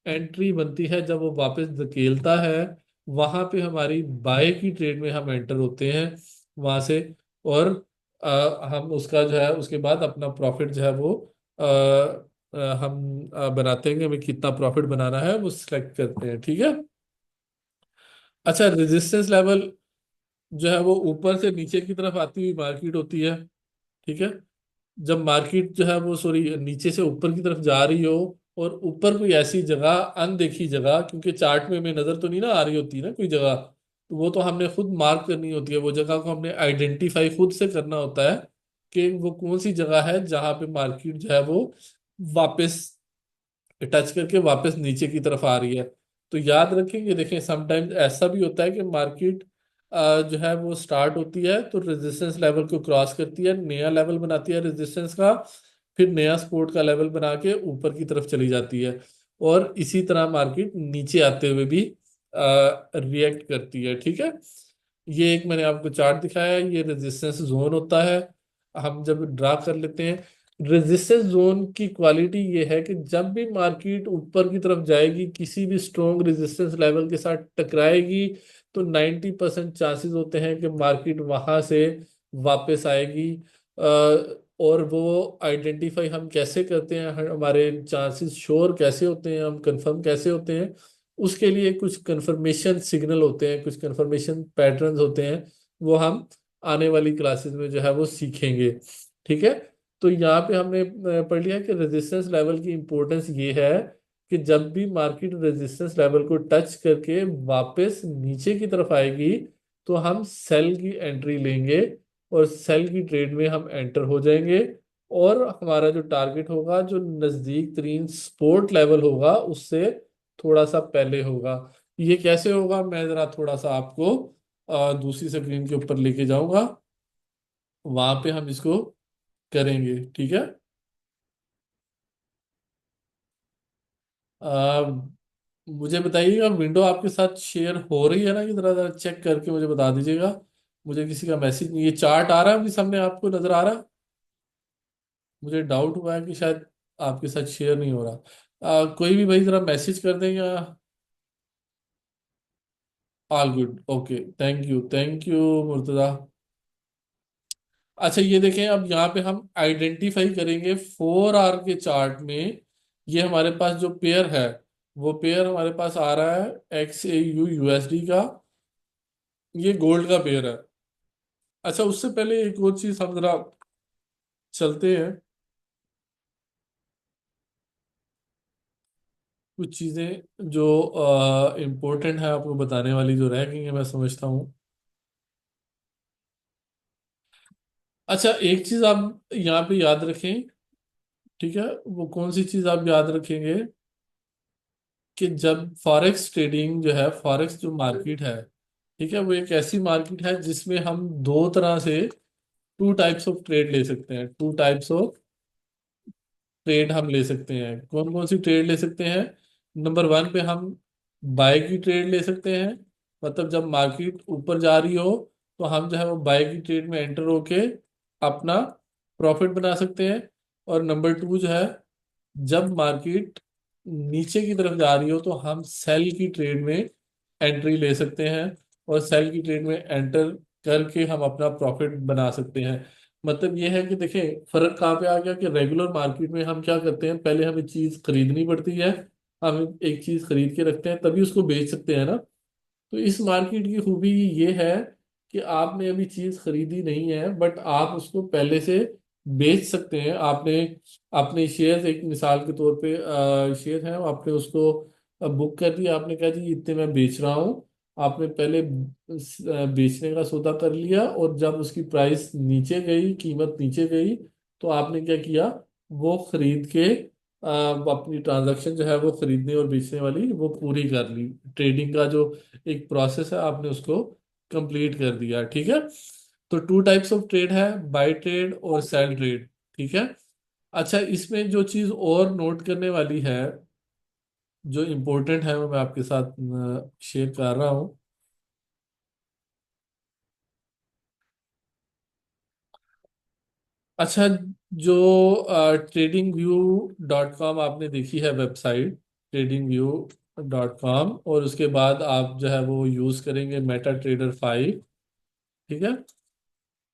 एंट्री बनती है। जब वो वापस धकेलता है, वहां पे हमारी बाय की ट्रेड में हम एंटर होते हैं वहां से। और हम उसका जो है उसके बाद अपना प्रॉफिट जो है वो हम बनाते हैं कि हमें कितना प्रॉफिट बनाना है वो सिलेक्ट करते हैं। ठीक है। अच्छा, रेजिस्टेंस लेवल जो है वो ऊपर से नीचे की तरफ आती हुई मार्केट होती है। ठीक है। जब मार्केट जो है वो, सॉरी, नीचे से ऊपर की तरफ जा रही हो, और ऊपर कोई ऐसी जगह, अनदेखी जगह, क्योंकि चार्ट में हमें नजर तो नहीं ना आ रही होती ना कोई जगह, तो वो तो हमने खुद मार्क करनी होती है। वो जगह को हमने आइडेंटिफाई खुद से करना होता है कि वो कौन सी जगह है जहां पे मार्केट जो है वो वापस टच करके वापस नीचे की तरफ आ रही है। तो याद रखेंगे, देखें, समटाइम्स ऐसा भी होता है कि मार्केट जो है वो स्टार्ट होती है तो रेजिस्टेंस लेवल को क्रॉस करती है, नया लेवल बनाती है रेजिस्टेंस का, फिर नया सपोर्ट का लेवल बना के ऊपर की तरफ चली जाती है। और इसी तरह मार्केट नीचे आते हुए भी रिएक्ट करती है। ठीक है। ये एक मैंने आपको चार्ट दिखाया है, ये रेजिस्टेंस जोन होता है। हम जब ड्रा कर लेते हैं, रेजिस्टेंस जोन की क्वालिटी ये है कि जब भी मार्केट ऊपर की तरफ जाएगी, किसी भी स्ट्रॉन्ग रेजिस्टेंस लेवल के साथ टकराएगी, तो 90% चांसेस होते हैं कि मार्केट वहां से वापस आएगी। और वो आइडेंटिफाई हम कैसे करते हैं, हमारे चांसेस श्योर कैसे होते हैं, हम कंफर्म कैसे होते हैं, उसके लिए कुछ कंफर्मेशन सिग्नल होते हैं, कुछ कंफर्मेशन पैटर्न्स होते हैं। वो हम आने वाली क्लासेस में जो है वो सीखेंगे। ठीक है। तो यहाँ पे हमने पढ़ लिया कि रेजिस्टेंस लेवल की इंपॉर्टेंस ये है कि जब भी मार्केट रेजिस्टेंस लेवल को टच करके वापस नीचे की तरफ आएगी, तो हम सेल की एंट्री लेंगे और सेल की ट्रेड में हम एंटर हो जाएंगे। और हमारा जो टारगेट होगा, जो नजदीक तरीन सपोर्ट लेवल होगा, उससे थोड़ा सा पहले होगा। ये कैसे होगा, मैं जरा थोड़ा सा आपको दूसरी स्क्रीन के ऊपर लेके जाऊंगा, वहां पे हम इसको करेंगे। ठीक है। आ, मुझे बताइएगा, विंडो आपके साथ शेयर हो रही है ना? कि जरा जरा चेक करके मुझे बता दीजिएगा। मुझे किसी का मैसेज नहीं, ये चार्ट आ रहा है अभी सामने, आपको नजर आ रहा है? मुझे डाउट हुआ है कि शायद आपके साथ शेयर नहीं हो रहा। कोई भी भाई जरा मैसेज कर दें या? All good, okay, thank you Murtaza. अच्छा, ये देखें, अब यहाँ पे हम आइडेंटिफाई करेंगे 4 आवर के चार्ट में। ये हमारे पास जो पेयर है, वो पेयर हमारे पास आ रहा है XAU USD का। ये गोल्ड का पेयर है। अच्छा, उससे पहले एक और चीज हम जरा चलते हैं, कुछ चीजें जो इम्पोर्टेंट है आपको बताने वाली, जो रह गई है मैं समझता हूँ। अच्छा, एक चीज आप यहाँ पे याद रखें। ठीक है। वो कौन सी चीज आप याद रखेंगे? कि जब फॉरेक्स ट्रेडिंग जो है, फॉरेक्स जो मार्केट है, ठीक है, वो एक ऐसी मार्केट है जिसमें हम दो तरह से टू टाइप्स ऑफ ट्रेड ले सकते हैं, टू टाइप्स ऑफ ट्रेड हम ले सकते हैं। कौन कौन सी ट्रेड ले सकते हैं? नंबर वन पे हम बाय की ट्रेड ले सकते हैं, मतलब जब मार्केट ऊपर जा रही हो तो हम जो है वो बाय की ट्रेड में एंटर होके अपना प्रॉफिट बना सकते हैं। और नंबर टू जो है, जब मार्केट नीचे की तरफ जा रही हो तो हम सेल की ट्रेड में एंट्री ले सकते हैं, और सेल की ट्रेड में एंटर करके हम अपना प्रॉफिट बना सकते हैं। मतलब ये है कि देखें फर्क कहाँ पे आ गया कि रेगुलर मार्केट में हम क्या करते हैं, पहले हमें चीज खरीदनी पड़ती है, हम एक चीज खरीद के रखते हैं तभी उसको बेच सकते हैं ना। तो इस मार्केट की खूबी ये है कि आपने अभी चीज खरीदी नहीं है बट आप उसको पहले से बेच सकते हैं। आपने अपने शेयर्स, एक मिसाल के तौर पे शेयर है, आपने उसको बुक कर दिया, आपने कहा जी इतने मैं बेच रहा हूँ। आपने पहले बेचने का सौदा कर लिया, और जब उसकी प्राइस नीचे गई, कीमत नीचे गई, तो आपने क्या किया, वो खरीद के अपनी ट्रांजैक्शन जो है वो खरीदने और बेचने वाली वो पूरी कर ली। ट्रेडिंग का जो एक प्रोसेस है आपने उसको कंप्लीट कर दिया, ठीक है। तो टू टाइप्स ऑफ ट्रेड है, बाय ट्रेड और सेल ट्रेड, ठीक है। अच्छा, इसमें जो चीज और नोट करने वाली है, जो इम्पोर्टेंट है, वो मैं आपके साथ शेयर कर रहा हूँ। अच्छा, जो tradingview.com आपने देखी है वेबसाइट, tradingview.com, और उसके बाद आप जो है वो यूज करेंगे मेटा ट्रेडर 5, ठीक है।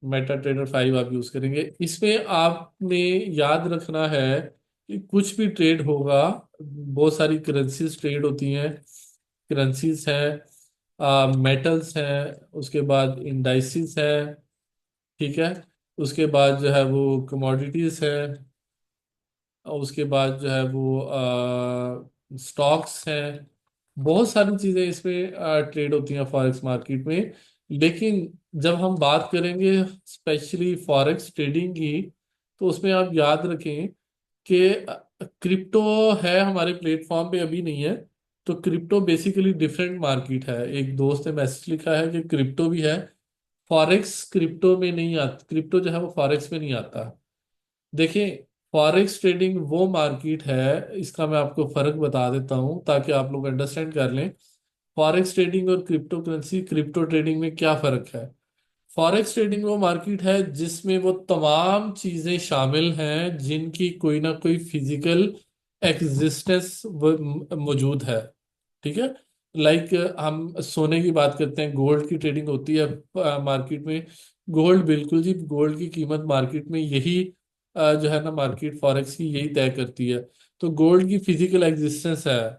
मेटा ट्रेडर 5 आप यूज करेंगे। इसमें आपने याद रखना है कि कुछ भी ट्रेड होगा, बहुत सारी करेंसीज ट्रेड होती हैं, करेंसीज हैं, मेटल्स हैं, उसके बाद इंडाइसिस है, ठीक है। उसके बाद जो है वो कमोडिटीज है, और उसके बाद जो है वो स्टॉक्स हैं। बहुत सारी चीजें इसमें ट्रेड होती हैं फॉरेक्स मार्केट में। लेकिन जब हम बात करेंगे स्पेशली फॉरेक्स ट्रेडिंग की, तो उसमें आप याद रखें कि क्रिप्टो है हमारे प्लेटफॉर्म पे अभी नहीं है। तो क्रिप्टो बेसिकली डिफरेंट मार्केट है। एक दोस्त ने मैसेज लिखा है कि क्रिप्टो भी है, फॉरेक्स क्रिप्टो में नहीं आता, क्रिप्टो जो है वो फॉरेक्स में नहीं आता। देखिए, फॉरेक्स ट्रेडिंग वो मार्केट है, इसका मैं आपको फर्क बता देता हूँ ताकि आप लोग अंडरस्टैंड कर लें। फॉरेक्स ट्रेडिंग और क्रिप्टो करेंसी, क्रिप्टो ट्रेडिंग में क्या फर्क है। फॉरेक्स ट्रेडिंग वो मार्केट है जिसमें वो तमाम चीजें शामिल हैं जिनकी कोई ना कोई फिजिकल एग्जिस्टेंस मौजूद है, ठीक है। लाइक हम सोने की बात करते हैं, गोल्ड की ट्रेडिंग होती है मार्केट में। गोल्ड, बिल्कुल जी, गोल्ड की कीमत मार्केट में यही जो है ना, मार्केट फॉरेक्स की यही तय करती है। तो गोल्ड की फिजिकल एग्जिस्टेंस है,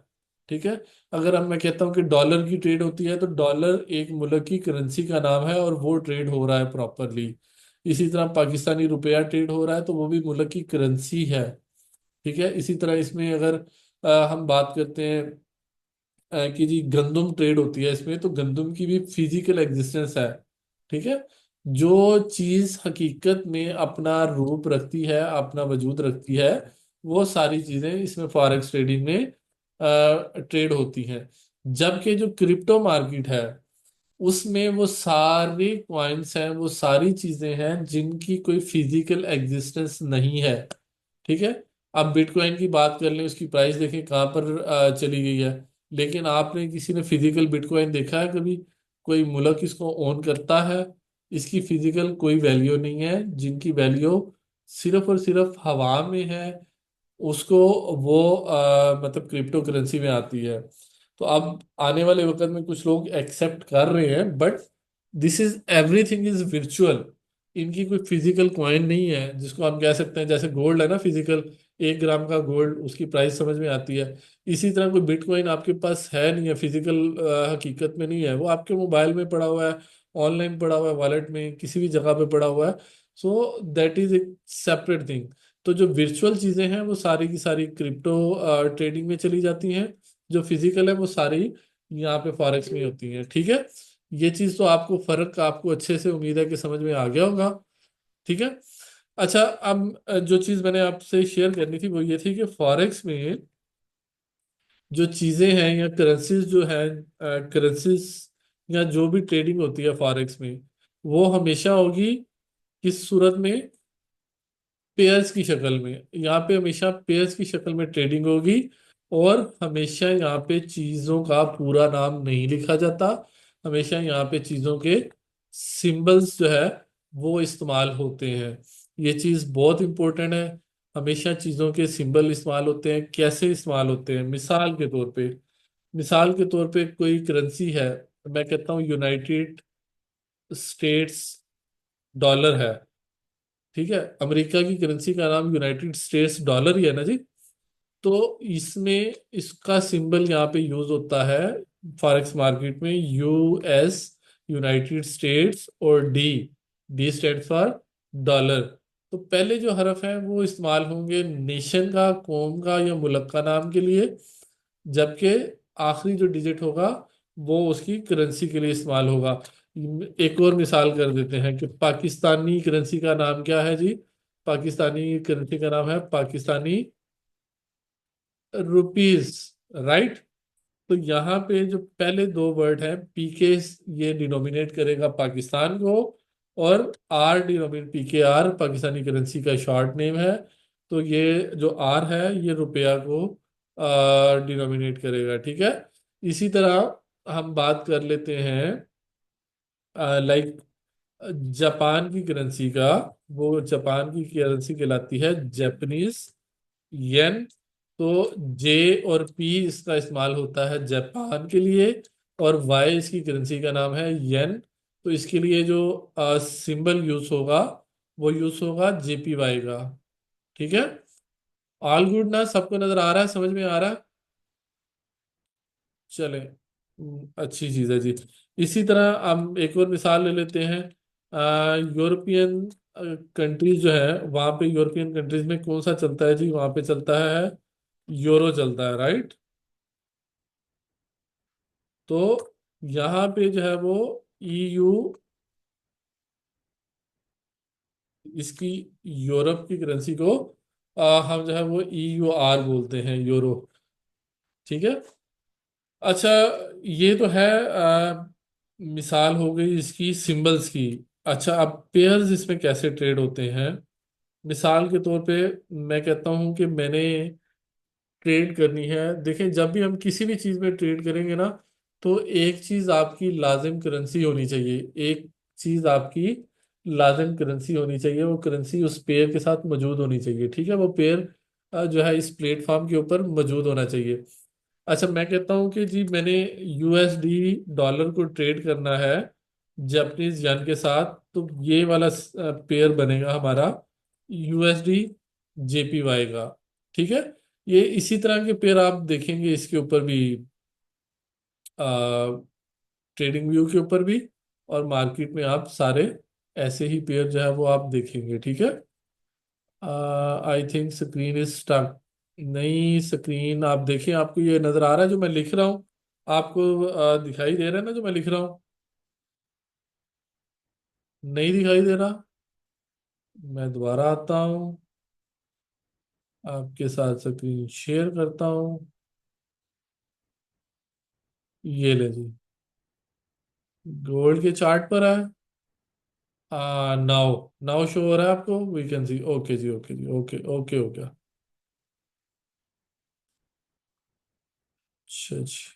ठीक है। अगर हम मैं कहता हूँ कि डॉलर की ट्रेड होती है, तो डॉलर एक मुल्क की करेंसी का नाम है और वो ट्रेड हो रहा है प्रॉपरली। इसी तरह पाकिस्तानी रुपया ट्रेड हो रहा है तो वो भी मुल्क की करेंसी है, ठीक है। इसी तरह इसमें अगर हम बात करते हैं कि जी गंदम ट्रेड होती है इसमें, तो गंदम की भी फिजिकल एग्जिस्टेंस है, ठीक है। जो चीज हकीकत में अपना रूप रखती है, अपना वजूद रखती है, वो सारी चीजें इसमें फॉरेक्स ट्रेडिंग में ट्रेड होती हैं। जबकि जो क्रिप्टो मार्केट है, उसमें वो सारे कॉइन्स हैं, वो सारी चीजें हैं जिनकी कोई फिजिकल एग्जिस्टेंस नहीं है, ठीक है। अब बिटकॉइन की बात कर लें, उसकी प्राइस देखें कहाँ पर चली गई है। लेकिन आपने किसी ने फिजिकल बिटकॉइन देखा है कभी? कोई मुल्क इसको ओन करता है? इसकी फिजिकल कोई वैल्यू नहीं है। जिनकी वैल्यू सिर्फ और सिर्फ हवा में है, उसको वो मतलब क्रिप्टो करेंसी में आती है। तो अब आने वाले वक्त में कुछ लोग एक्सेप्ट कर रहे हैं, but this is everything is virtual. इनकी कोई फिजिकल कॉइन नहीं है जिसको हम कह सकते हैं, जैसे गोल्ड है ना फिजिकल, 1 ग्राम का गोल्ड, उसकी प्राइस समझ में आती है। इसी तरह कोई बिटकॉइन आपके पास है नहीं है, फिजिकल हकीकत में नहीं है, वो आपके मोबाइल में पड़ा हुआ है, ऑनलाइन पड़ा हुआ है, वॉलेट में किसी भी जगह पे पड़ा हुआ है। सो दैट इज एक सेपरेट थिंग। तो जो वर्चुअल चीजें हैं वो सारी की सारी क्रिप्टो ट्रेडिंग में चली जाती हैं। जो फिजिकल है वो सारी यहाँ पे फॉरेक्स में होती हैं, ठीक है। ये चीज तो आपको फर्क आपको अच्छे से उम्मीद है कि समझ में आ गया होगा, ठीक है। अच्छा, अब जो चीज मैंने आपसे शेयर करनी थी वो ये थी कि फॉरेक्स में जो चीजें हैं या करेंसीज जो है, करेंसीज या जो भी ट्रेडिंग होती है फॉरेक्स में, वो हमेशा होगी किस सूरत में? पेयर्स की शक्ल में। यहाँ पे हमेशा पेयर्स की शक्ल में ट्रेडिंग होगी, और हमेशा यहाँ पे चीजों का पूरा नाम नहीं लिखा जाता। हमेशा यहाँ पे चीजों के सिंबल्स जो है वो इस्तेमाल होते हैं। ये चीज बहुत इंपॉर्टेंट है। हमेशा चीजों के सिंबल इस्तेमाल होते हैं। कैसे इस्तेमाल होते हैं? मिसाल के तौर पे कोई करेंसी है, मैं कहता हूँ यूनाइटेड स्टेट्स डॉलर है। ठीक है, अमेरिका की करेंसी का नाम यूनाइटेड स्टेट्स डॉलर ही है ना जी। तो इसमें इसका सिंबल यहाँ पे यूज होता है फॉरेक्स मार्केट में, यूएस, यूनाइटेड स्टेट्स, और D. D stand for dollar. तो पहले जो हरफ हैं वो इस्तेमाल होंगे नेशन का, कौम का या मुल्क का नाम के लिए, जबकि आखिरी जो डिजिट होगा वो उसकी करेंसी के लिए इस्तेमाल होगा। एक और मिसाल कर देते हैं कि पाकिस्तानी करेंसी का नाम क्या है जी? पाकिस्तानी करेंसी का नाम है पाकिस्तानी रुपीस, राइट। तो यहाँ पे जो पहले दो वर्ड हैं, पीके, ये डिनोमिनेट करेगा पाकिस्तान को, और R denominate, PK R Pakistani currency का शॉर्ट नेम है। तो ये जो आर है ये रुपया को डिनोमिनेट करेगा, ठीक है। इसी तरह हम बात कर लेते हैं लाइक जापान की करेंसी का। वो जापान की करेंसी कहलाती है जापानीज येन। तो जे और पी इसका इस्तेमाल होता है जापान के लिए, और वाई इसकी करेंसी का नाम है येन। तो इसके लिए जो सिंबल यूज होगा वो यूज होगा जेपीवाई का, ठीक है। ऑल गुड ना? सबको नजर आ रहा है, समझ में आ रहा है? चले, अच्छी चीज है जी। इसी तरह हम एक और मिसाल ले लेते हैं। यूरोपियन कंट्रीज जो है, वहां पे यूरोपियन कंट्रीज में कौन सा चलता है जी? वहां पे चलता है यूरो चलता है, राइट। तो यहाँ पे जो है वो ईयू, इसकी यूरोप की करेंसी को हम जो है वो ईयूआर बोलते हैं, यूरो, ठीक है। अच्छा, ये तो है मिसाल हो गई इसकी सिंबल्स की। अच्छा, अब पेयर्स इसमें कैसे ट्रेड होते हैं? मिसाल के तौर पे मैं कहता हूं कि मैंने ट्रेड करनी है। देखें, जब भी हम किसी भी चीज में ट्रेड करेंगे ना, तो एक चीज आपकी लाजिम करेंसी होनी चाहिए। एक चीज आपकी लाजिम करेंसी होनी चाहिए, वो करेंसी उस पेयर के साथ मौजूद होनी चाहिए, ठीक है। वो पेयर जो है इस प्लेटफॉर्म के ऊपर मौजूद होना चाहिए। अच्छा, मैं कहता हूँ कि जी मैंने यूएसडी डॉलर को ट्रेड करना है जापानीज येन के साथ, तो ये वाला पेयर बनेगा हमारा यूएसडी जेपीवाई का, ठीक है। ये इसी तरह के पेयर आप देखेंगे इसके ऊपर भी, ट्रेडिंग व्यू के ऊपर भी, और मार्केट में आप सारे ऐसे ही पेयर जो है वो आप देखेंगे, ठीक है। I think screen is stuck. नहीं, स्क्रीन आप देखें, आपको ये नजर आ रहा है जो मैं लिख रहा हूँ? आपको दिखाई दे रहा है ना जो मैं लिख रहा हूँ? नहीं दिखाई दे रहा? मैं दोबारा आता हूँ, आपके साथ स्क्रीन शेयर करता हूँ। ये ले जी, गोल्ड के चार्ट पर है। नाउ, नाउ शो हो रहा है आपको? We can see, okay ji, okay ji, okay okay हो गया। अच्छा अच्छा।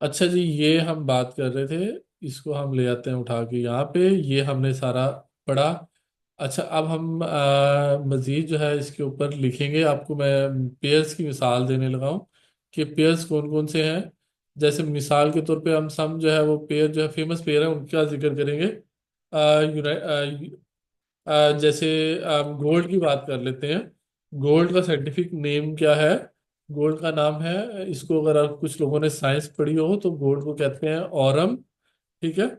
अच्छा जी, ये हम बात कर रहे थे, इसको हम ले आते हैं उठा के यहाँ पे। ये हमने सारा पढ़ा। अच्छा, अब हम मजीद जो है इसके ऊपर लिखेंगे। आपको मैं पेयर्स की मिसाल देने लगा हूँ कि पेयर्स कौन कौन से हैं। जैसे मिसाल के तौर पे हम सम जो है वो पेयर जो है फेमस पेयर है उनका जिक्र करेंगे। जैसे गोल्ड की बात कर लेते हैं। गोल्ड का साइंटिफिक नेम क्या है? गोल्ड का नाम है, इसको अगर आप कुछ लोगों ने साइंस पढ़ी हो तो गोल्ड को कहते हैं औरम, ठीक है।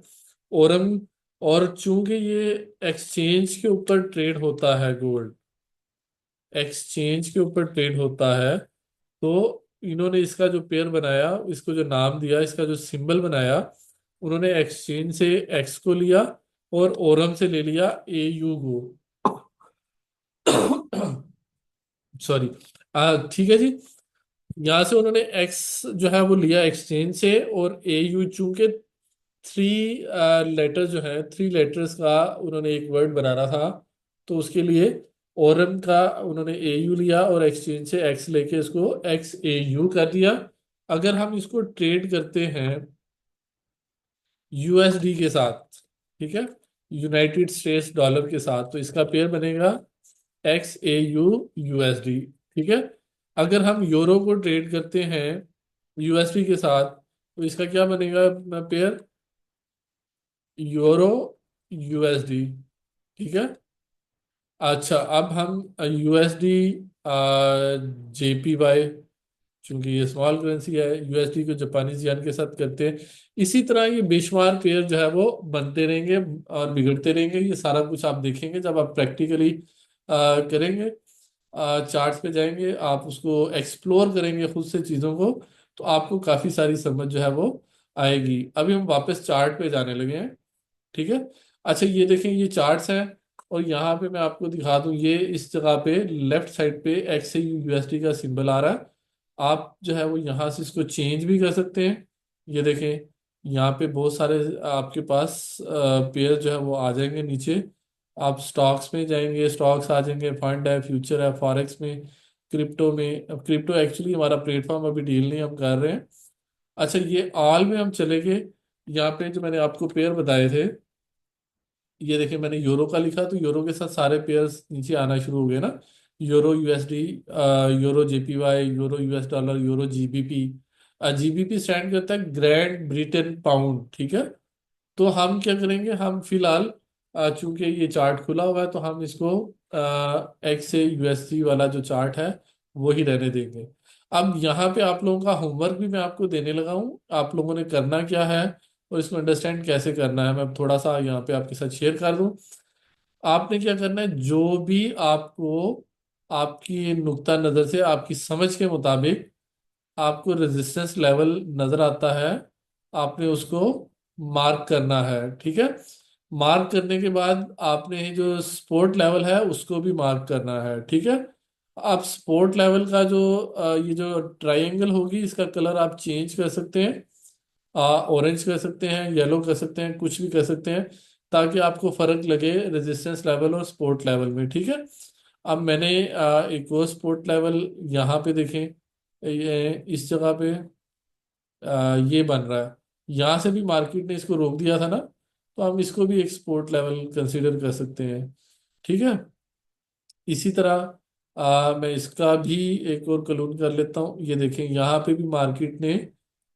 औरम। और चूंकि ये एक्सचेंज के ऊपर ट्रेड होता है, गोल्ड एक्सचेंज के ऊपर ट्रेड होता है, तो इन्होंने इसका जो पेयर बनाया, इसको जो नाम दिया, इसका जो सिंबल बनाया, उन्होंने एक्सचेंज से एक्स को लिया और ओरम से ले लिया ए यू को। सॉरी, ठीक है जी। यहाँ से उन्होंने एक्स जो है वो लिया एक्सचेंज से, और ए यू चूंकि थ्री लेटर जो है, थ्री लेटर्स का उन्होंने एक वर्ड बनाना था, तो उसके लिए ओरम का उन्होंने ए यू लिया और एक्सचेंज से एक्स लेके इसको एक्स ए यू कर दिया। अगर हम इसको ट्रेड करते हैं यूएसडी के साथ, ठीक है, यूनाइटेड स्टेट्स डॉलर के साथ, तो इसका पेयर बनेगा एक्स ए यू यूएसडी, ठीक है। अगर हम यूरो को ट्रेड करते हैं यूएसडी के साथ, तो इसका क्या बनेगा पेयर, यूरो यूएसडी, ठीक है। अच्छा, अब हम यूएसडी जेपीवाई, क्योंकि ये स्मॉल करेंसी है, यूएसडी को जापानीज यान के साथ करते हैं। इसी तरह ये बेशुमार पेयर जो है वो बनते रहेंगे और बिगड़ते रहेंगे। ये सारा कुछ आप देखेंगे जब आप प्रैक्टिकली करेंगे, चार्ट्स पे जाएंगे, आप उसको एक्सप्लोर करेंगे खुद से चीज़ों को, तो आपको काफ़ी सारी समझ जो है वो आएगी। अभी हम वापस चार्ट पे जाने लगे हैं, ठीक है। अच्छा, ये देखें, ये चार्ट्स हैं, और यहाँ पे मैं आपको दिखा दूं, ये इस जगह पे लेफ्ट साइड पे एक्स यूएसडी का सिंबल आ रहा है। आप जो है वो यहाँ से इसको चेंज भी कर सकते हैं। ये देखें, यहाँ पे बहुत सारे आपके पास पेयर जो है वो आ जाएंगे नीचे। आप स्टॉक्स में जाएंगे, स्टॉक्स आ जाएंगे, फंड है, फ्यूचर है, फॉरेक्स में, क्रिप्टो में। अब क्रिप्टो एक्चुअली हमारा प्लेटफॉर्म अभी डील नहीं हम कर रहे हैं। अच्छा, ये ऑल में हम चले गए। यहाँ पे जो मैंने आपको पेयर बताए थे, ये देखिए, मैंने यूरो का लिखा, तो यूरो के साथ सारे पेयर्स नीचे आना शुरू हो गए ना। Euro USD, euro JPY, euro US dollar, euro GBP. GBP stand करता है ग्रैंड ब्रिटेन पाउंड, ठीक है। तो हम क्या करेंगे, हम फिलहाल चूंकि ये चार्ट खुला हुआ है, तो हम इसको एक्स से यूएसडी वाला जो चार्ट है वो ही रहने देंगे। अब यहाँ पे आप लोगों का होमवर्क भी मैं आपको देने लगा हूँ। आप लोगों ने करना क्या है और इसको अंडरस्टैंड कैसे करना है, मैं थोड़ा सा यहाँ पे आपके साथ शेयर कर दूँ। आपने क्या करना है, जो भी आपको आपकी नुक्ता नज़र से, आपकी समझ के मुताबिक आपको रेजिस्टेंस लेवल नजर आता है, आपने उसको मार्क करना है, ठीक है। मार्क करने के बाद आपने जो स्पोर्ट लेवल है उसको भी मार्क करना है, ठीक है। आप स्पोर्ट लेवल का जो ये जो ट्रायंगल होगी, इसका कलर आप चेंज कर सकते हैं, ऑरेंज कर सकते हैं, येलो कर सकते हैं, कुछ भी कर सकते हैं, ताकि आपको फर्क लगे रेजिस्टेंस लेवल और स्पोर्ट लेवल में, ठीक है। अब मैंने एक और स्पोर्ट लेवल यहाँ पे देखें, ये इस जगह पे ये बन रहा है। यहाँ से भी मार्केट ने इसको रोक दिया था ना, तो हम इसको भी एक स्पोर्ट लेवल कंसीडर कर सकते हैं, ठीक है। इसी तरह मैं इसका भी एक और कलून कर लेता हूँ। ये देखें, यहाँ पे भी मार्केट ने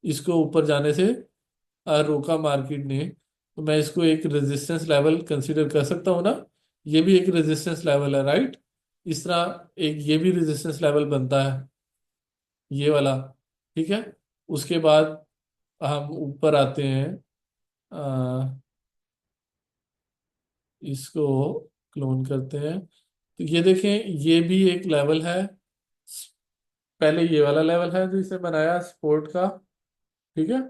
इसको ऊपर जाने से रोका मार्केट ने, तो मैं इसको एक रेजिस्टेंस लेवल कंसीडर कर सकता हूँ ना। ये भी एक रेजिस्टेंस लेवल है, राइट। इस तरह एक ये भी रेजिस्टेंस लेवल बनता है, ये वाला, ठीक है। उसके बाद हम ऊपर आते हैं, अ, इसको क्लोन करते हैं, तो ये देखें, ये भी एक लेवल है। पहले ये वाला लेवल है जो इसे बनाया स्पोर्ट का, ठीक है।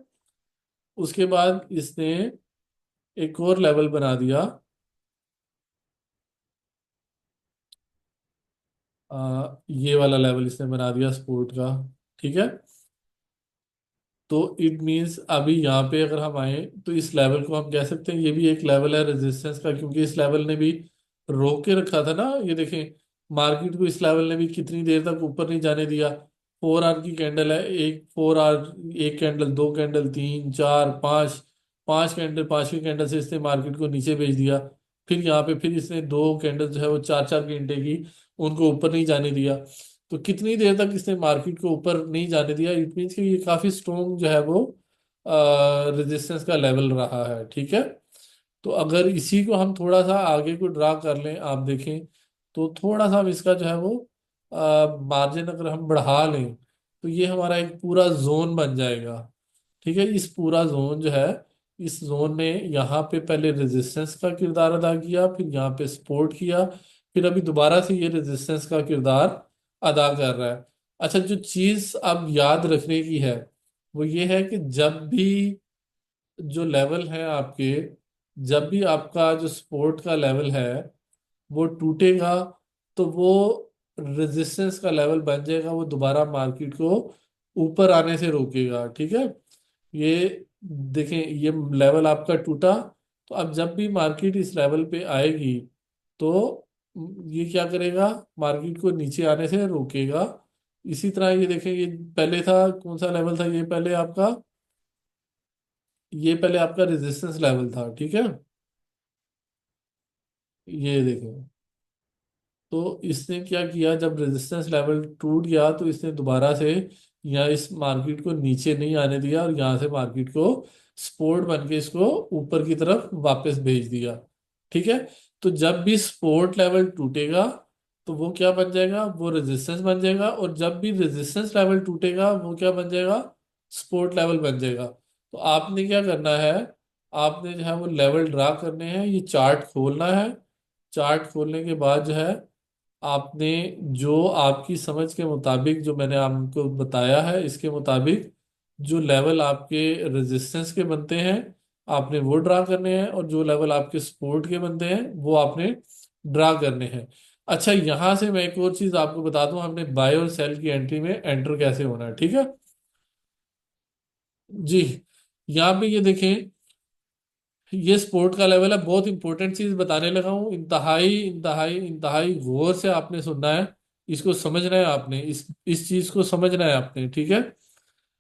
उसके बाद इसने एक और लेवल बना दिया, ये वाला लेवल इसने बना दिया स्पोर्ट का, ठीक है। तो इट मीन्स अभी यहाँ पे अगर हम आए, तो इस लेवल को हम कह सकते हैं ये भी एक लेवल है रेजिस्टेंस का, क्योंकि इस लेवल ने भी रोक के रखा था ना। ये देखें, मार्केट को इस लेवल ने भी कितनी देर तक ऊपर नहीं जाने दिया। 4 आवर की कैंडल है, एक 4 आवर, एक कैंडल, दो कैंडल, तीन, चार, पांच, पांच कैंडल, पांचवी कैंडल से इसने मार्केट को नीचे भेज दिया। फिर यहाँ पे फिर इसने दो कैंडल जो है वो 4 4 घंटे की, उनको ऊपर नहीं जाने दिया। तो कितनी देर तक इसने मार्केट को ऊपर नहीं जाने दिया, इट मीन्स कि ये काफी स्ट्रोंग जो है वो रेजिस्टेंस का लेवल रहा है, ठीक है। तो अगर इसी को हम थोड़ा सा आगे को ड्रा कर लें, आप देखें, तो थोड़ा सा हम इसका जो है वो मार्जिन अगर हम बढ़ा लें, तो ये हमारा एक पूरा जोन बन जाएगा, ठीक है। इस पूरा जोन जो है, इस जोन ने यहाँ पे पहले रेजिस्टेंस का किरदार अदा किया, फिर यहाँ पे सपोर्ट किया, फिर अभी दोबारा से ये रेजिस्टेंस का किरदार अदा कर रहा है। अच्छा, जो चीज अब याद रखने की है वो ये है कि जब भी जो लेवल है आपके, जब भी आपका जो सपोर्ट का लेवल है वो टूटेगा, तो वो रेजिस्टेंस का लेवल बन जाएगा, वो दोबारा मार्केट को ऊपर आने से रोकेगा। ठीक है, ये देखें, ये लेवल आपका टूटा, तो अब जब भी मार्केट इस लेवल पे आएगी तो ये क्या करेगा, मार्केट को नीचे आने से रोकेगा। इसी तरह ये देखें, ये पहले था, कौन सा लेवल था ये पहले आपका, ये पहले आपका रेजिस्टेंस लेवल था। ठीक है, ये देखें, तो इसने क्या किया, जब रेजिस्टेंस लेवल टूट गया तो इसने दोबारा से यहाँ इस मार्केट को नीचे नहीं आने दिया, और यहाँ से मार्केट को सपोर्ट बन के इसको ऊपर की तरफ वापस भेज दिया। ठीक है, तो जब भी सपोर्ट लेवल टूटेगा तो वो क्या बन जाएगा, वो रेजिस्टेंस बन जाएगा, और जब भी रेजिस्टेंस लेवल टूटेगा वो क्या बन जाएगा, सपोर्ट लेवल बन जाएगा। तो आपने क्या करना है, आपने जो है वो लेवल ड्रा करने हैं, ये चार्ट खोलना है। चार्ट खोलने के बाद जो है आपने, जो आपकी समझ के मुताबिक जो मैंने आपको बताया है इसके मुताबिक जो लेवल आपके रेजिस्टेंस के बनते हैं आपने वो ड्रा करने हैं, और जो लेवल आपके सपोर्ट के बनते हैं वो आपने ड्रा करने हैं। अच्छा, यहां से मैं एक और चीज आपको बता दूं, हमने बाय और सेल की एंट्री में एंटर कैसे होना है। ठीक है जी, यहाँ पे ये देखें, ये स्पोर्ट का लेवल है। बहुत इंपॉर्टेंट चीज बताने लगा हूँ, इंतहाई इंतहाई इंतहाई गौर से आपने सुनना है, इसको समझना है आपने, इस चीज को समझना है आपने। ठीक है,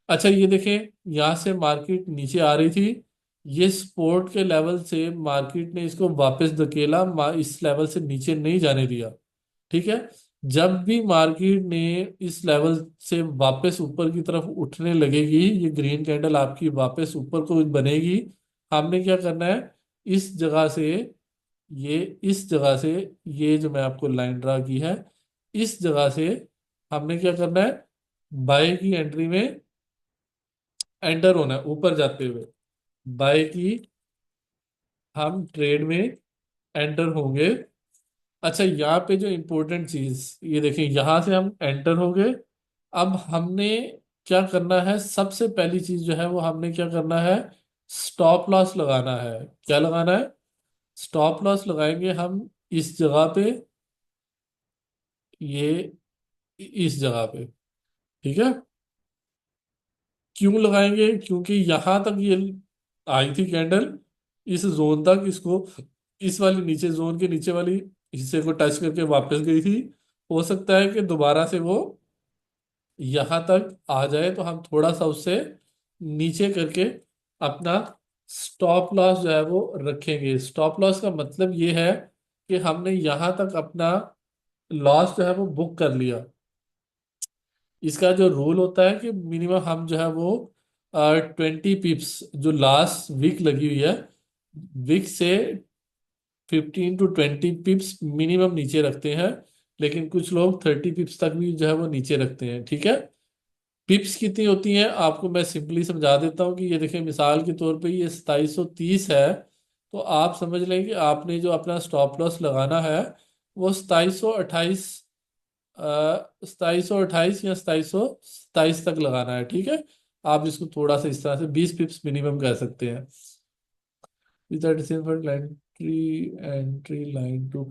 अच्छा ये देखें, यहाँ से मार्केट नीचे आ रही थी, ये सपोर्ट के लेवल से मार्केट ने इसको वापस धकेला, इस लेवल से नीचे नहीं जाने दिया। ठीक है, जब भी मार्केट ने इस लेवल से वापस ऊपर की तरफ उठने लगेगी, ये ग्रीन कैंडल आपकी वापस ऊपर को बनेगी, हमने क्या करना है, इस जगह से, ये इस जगह से, ये जो मैं आपको लाइन ड्रा की है, इस जगह से हमने क्या करना है, बाय की एंट्री में एंटर होना है ऊपर जाते हुए। बाय की हम ट्रेड में एंटर होंगे। अच्छा, यहाँ पे जो इंपॉर्टेंट चीज ये देखिए, यहां से हम एंटर हो गए। अब हमने क्या करना है, सबसे पहली चीज जो है वो हमने क्या करना है, स्टॉप लॉस लगाना है। क्या लगाना है, स्टॉप लॉस लगाएंगे हम इस जगह पे, ये इस जगह पे। ठीक है, क्यों लगाएंगे, क्योंकि यहां तक ये आई थी कैंडल, इस जोन तक, इसको इस वाली नीचे जोन के नीचे वाली हिस्से को टच करके वापस गई थी। हो सकता है कि दोबारा से वो यहां तक आ जाए, तो हम थोड़ा सा उससे नीचे करके अपना स्टॉप लॉस जो है वो रखेंगे। स्टॉप लॉस का मतलब ये है कि हमने यहां तक अपना लॉस जो है वो बुक कर लिया। इसका जो रूल होता है कि मिनिमम हम जो है वो 20 पिप्स, जो लास्ट वीक लगी हुई है, वीक से 15 to 20 पिप्स मिनिमम नीचे रखते हैं, लेकिन कुछ लोग 30 पिप्स तक भी जो है वो नीचे रखते हैं। ठीक है, पिप्स कितनी होती हैं आपको मैं सिंपली समझा देता हूँ, कि ये देखें, मिसाल के तौर पे ये 2730 है, तो आप समझ लें कि आपने जो अपना स्टॉप लॉस लगाना है वो 2728, 2728 या 2727 तक लगाना है। ठीक है, आप इसको थोड़ा सा इस तरह से 20 पिप्स मिनिमम कह सकते हैं। एंट्री एंट्री लाइन टू,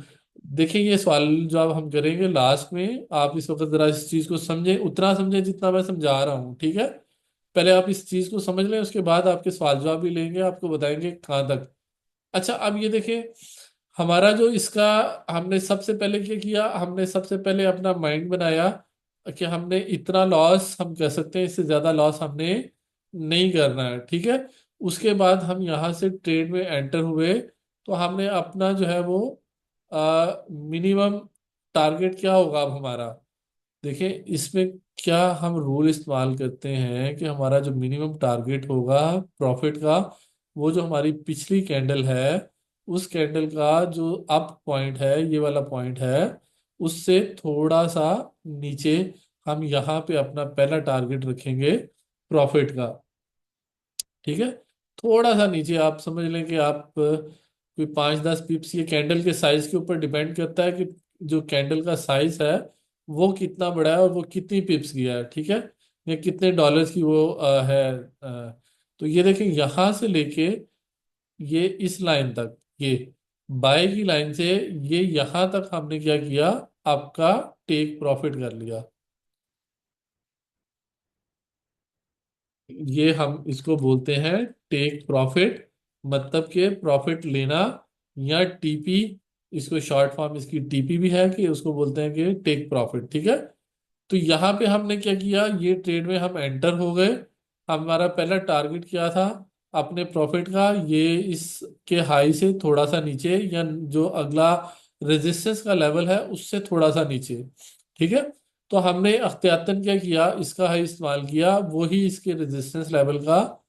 देखिए ये सवाल जो अब हम करेंगे लास्ट में, आप इस वक्त जरा इस चीज को समझें, उतना समझें जितना मैं समझा रहा हूँ। ठीक है, पहले आप इस चीज को समझ लें, उसके बाद आपके सवाल जवाब भी लेंगे, आपको बताएंगे कहाँ तक। अच्छा, अब ये देखिए, हमारा जो इसका, हमने सबसे पहले क्या किया, हमने सबसे पहले अपना माइंड बनाया कि हमने इतना लॉस हम कर सकते हैं, इससे ज्यादा लॉस हमने नहीं करना है। ठीक है, उसके बाद हम यहाँ से ट्रेड में एंटर हुए, तो हमने अपना जो है वो मिनिमम टारगेट क्या होगा अब हमारा, देखिए इसमें क्या हम रूल इस्तेमाल करते हैं कि हमारा जो मिनिमम टारगेट होगा प्रॉफिट का, वो जो हमारी पिछली कैंडल है उस कैंडल का जो अप पॉइंट है, ये वाला पॉइंट है, उससे थोड़ा सा नीचे हम यहाँ पे अपना पहला टारगेट रखेंगे प्रॉफिट का। ठीक है, थोड़ा सा नीचे आप समझ लें कि आप कोई 5-10 पिप्स, ये कैंडल के साइज के ऊपर डिपेंड करता है कि जो कैंडल का साइज है वो कितना बड़ा है और वो कितनी पिप्स की है। ठीक है, या कितने डॉलर्स की वो है। तो ये देखें, यहाँ से लेके ये इस लाइन तक, ये बाय की लाइन से ये यहां तक हमने क्या किया, आपका टेक प्रॉफिट कर लिया। ये हम इसको बोलते हैं टेक प्रॉफिट, मतलब कि प्रॉफिट लेना, या टीपी। इसको शॉर्ट फॉर्म इसकी टीपी भी है, कि उसको बोलते हैं कि टेक प्रॉफिट, ठीक है। तो यहाँ पे हमने क्या किया, ये ट्रेड में हम एंटर हो गए। हमारा पहला टारगेट क्या था अपने प्रॉफिट का, ये इसके हाई से थोड़ा सा नीचे, या जो अगला रेजिस्टेंस का लेवल है उससे थोड़ा सा नीचे, ठीक है। तो हमने अख्तियातन क्या किया, इसका हाई इस्तेमाल किया, वो ही इसके रेजिस्टेंस लेवल का।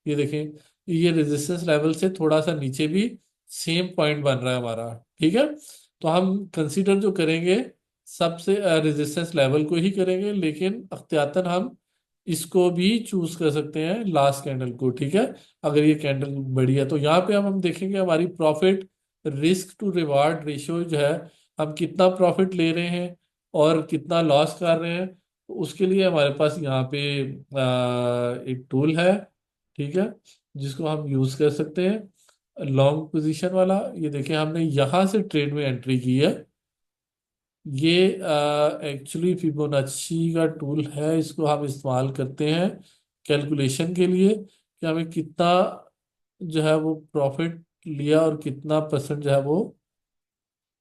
ये देखें, ये रेजिस्टेंस लेवल से थोड़ा सा नीचे भी सेम पॉइंट बन रहा है हमारा, ठीक है। तो हम कंसीडर जो करेंगे, सबसे रेजिस्टेंस लेवल को ही करेंगे, लेकिन अख्तियातन हम इसको भी चूज कर सकते हैं, लास्ट कैंडल को, ठीक है। अगर ये कैंडल बड़ी है तो यहाँ पे हम देखेंगे हमारी profit risk to reward ratio जो है, हम कितना प्रॉफिट ले रहे हैं और कितना लॉस कर रहे हैं। तो उसके लिए हमारे पास यहाँ पे एक टूल है, ठीक है, जिसको हम यूज कर सकते हैं, लॉन्ग पोजीशन वाला। ये देखें, हमने यहाँ से ट्रेड में एंट्री की है। ये एक्चुअली फिबोनाची का टूल है, इसको हम इस्तेमाल करते हैं कैलकुलेशन के लिए, कि हमें कितना जो है वो प्रॉफिट लिया और कितना परसेंट जो है वो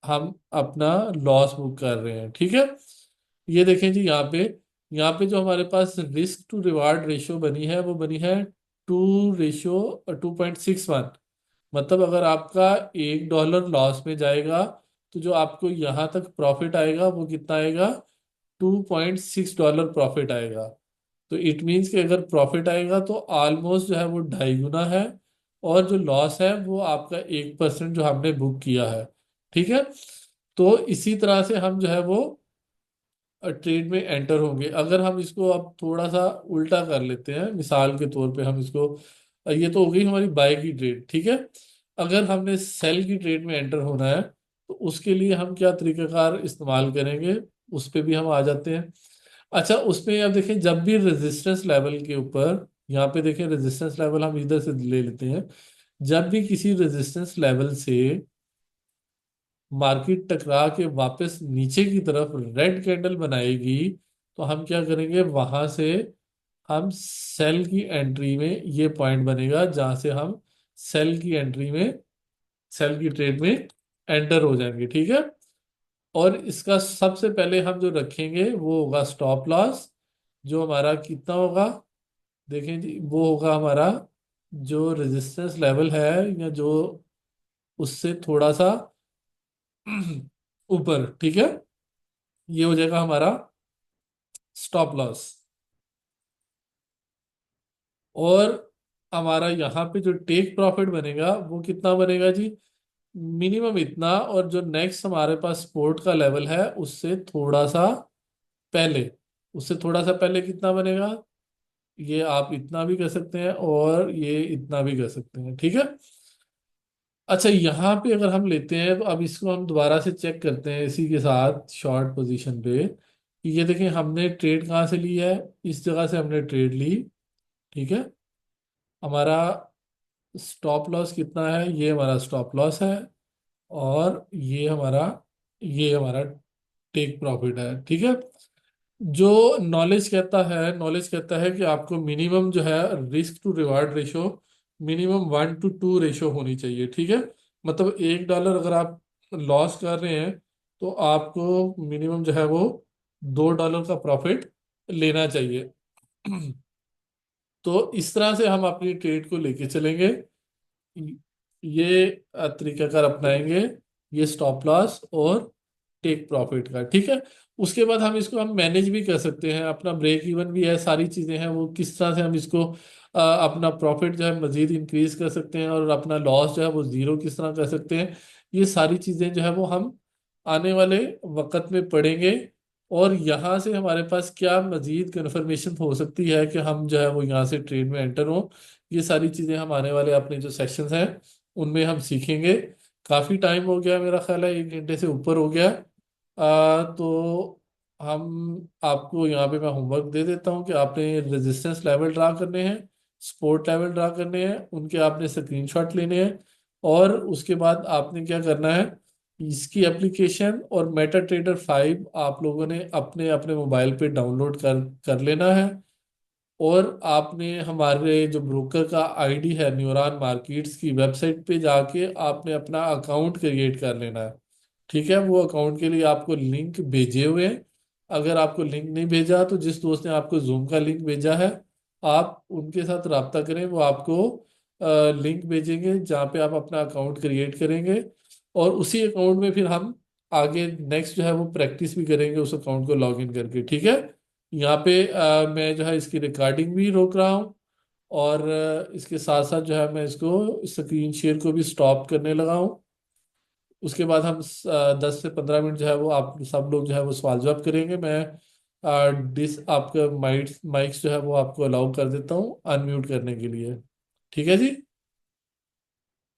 हम अपना लॉस बुक कर रहे हैं, ठीक है। ये देखें जी, यहाँ पे जो हमारे पास रिस्क टू रिवार्ड रेशियो बनी है, वो बनी है 2:2.61। मतलब अगर आपका $1 लॉस में जाएगा, तो जो आपको यहाँ तक प्रॉफिट आएगा वो कितना आएगा, $2.6 प्रॉफिट आएगा। तो इट मीन्स कि अगर प्रॉफिट आएगा तो ऑलमोस्ट जो है वो 2.5 गुना है, और जो लॉस है वो आपका 1% जो हमने बुक किया है, ठीक है। तो इसी तरह से हम जो है वो ट्रेड में एंटर होंगे। अगर हम इसको अब थोड़ा सा उल्टा कर लेते हैं, मिसाल के तौर पे हम इसको, ये तो हो गई हमारी बाय की ट्रेड, ठीक है। अगर हमने सेल की ट्रेड में एंटर होना है, तो उसके लिए हम क्या तरीकाकार इस्तेमाल करेंगे, उस पे भी हम आ जाते हैं। अच्छा, उसमें अब देखें, जब भी रेजिस्टेंस लेवल के ऊपर, यहाँ पे देखें रेजिस्टेंस लेवल हम इधर से ले लेते हैं, जब भी किसी रेजिस्टेंस लेवल से मार्केट टकरा के वापस नीचे की तरफ रेड कैंडल बनाएगी, तो हम क्या करेंगे, वहां से हम सेल की एंट्री में, ये पॉइंट बनेगा जहां से हम सेल की एंट्री में, सेल की ट्रेड में एंटर हो जाएंगे, ठीक है। और इसका सबसे पहले हम जो रखेंगे वो होगा स्टॉप लॉस, जो हमारा कितना होगा, देखें जी, वो होगा हमारा जो रेजिस्टेंस लेवल है, या जो उससे थोड़ा सा ऊपर, ठीक है। ये हो जाएगा हमारा स्टॉप लॉस। और हमारा यहाँ पे जो टेक प्रॉफिट बनेगा वो कितना बनेगा जी, मिनिमम इतना, और जो नेक्स्ट हमारे पास सपोर्ट का लेवल है पहले उससे थोड़ा सा पहले कितना बनेगा, ये आप इतना भी कर सकते हैं और ये इतना भी कर सकते हैं, ठीक है। अच्छा, यहाँ पे अगर हम लेते हैं, तो अब इसको हम दोबारा से चेक करते हैं इसी के साथ शॉर्ट पोजीशन पे, कि ये देखें हमने ट्रेड कहाँ से ली है, इस जगह से हमने ट्रेड ली, ठीक है। हमारा स्टॉप लॉस कितना है, ये हमारा स्टॉप लॉस है, और ये हमारा टेक प्रॉफिट है, ठीक है। जो नॉलेज कहता है कि आपको मिनिमम जो है risk to reward ratio, minimum 1:2 ratio होनी चाहिए, ठीक है। मतलब $1 अगर आप लॉस कर रहे हैं, तो आपको मिनिमम जो है वो $2 का प्रॉफिट लेना चाहिए। तो इस तरह से हम अपनी ट्रेड को लेके चलेंगे, ये तरीकाकार अपनाएंगे, ये स्टॉप लॉस और टेक प्रॉफिट का, ठीक है। उसके बाद हम मैनेज भी कर सकते हैं, अपना ब्रेक इवन भी है, सारी चीजें हैं, वो किस तरह से हम इसको अपना प्रॉफिट जो है मजीद इंक्रीज कर सकते हैं, और अपना लॉस जो है वो जीरो किस तरह कर सकते हैं, ये सारी चीजें जो है वो हम आने वाले वक्त में पढ़ेंगे। और यहाँ से हमारे पास क्या मजीद कन्फर्मेशन हो सकती है कि हम जो है वो यहाँ से ट्रेड में एंटर हो, ये सारी चीजें हम आने वाले अपने जो सेशंस हैं उनमें हम सीखेंगे। काफी टाइम हो गया, मेरा ख्याल है 1 घंटे से ऊपर हो गया। तो हम आपको यहाँ पे मैं होमवर्क दे देता हूँ कि आपने रेजिस्टेंस लेवल ड्रा करने हैं, सपोर्ट लेवल ड्रा करने हैं, उनके आपने स्क्रीनशॉट लेने हैं, और उसके बाद आपने क्या करना है, इसकी एप्लीकेशन और मेटा ट्रेडर 5 आप लोगों ने अपने अपने मोबाइल पे डाउनलोड कर कर लेना है। और आपने हमारे जो ब्रोकर का आईडी है न्यूरॉन मार्केट्स की वेबसाइट पे जाके आपने अपना अकाउंट क्रिएट कर लेना है। ठीक है, वो अकाउंट के लिए आपको लिंक भेजे हुए हैं। अगर आपको लिंक नहीं भेजा तो जिस दोस्त ने आपको जूम का लिंक भेजा है, आप उनके साथ रब्ता करें, वो आपको लिंक भेजेंगे जहाँ पे आप अपना अकाउंट क्रिएट करेंगे। और उसी अकाउंट में फिर हम आगे नेक्स्ट जो है वो प्रैक्टिस भी करेंगे उस अकाउंट को लॉग इन करके। ठीक है, यहाँ पे मैं जो है इसकी रिकॉर्डिंग भी रोक रहा हूँ। और इसके साथ साथ जो है मैं इसको स्क्रीन शेयर को भी स्टॉप करने लगा हूँ। उसके बाद हम 10 से 15 मिनट जो है वो आप सब लोग जो है वो सवाल जवाब करेंगे। मैं डिस आपका माइक्स माइक्स जो है वो आपको अलाउ कर देता हूँ अनम्यूट करने के लिए। ठीक है जी।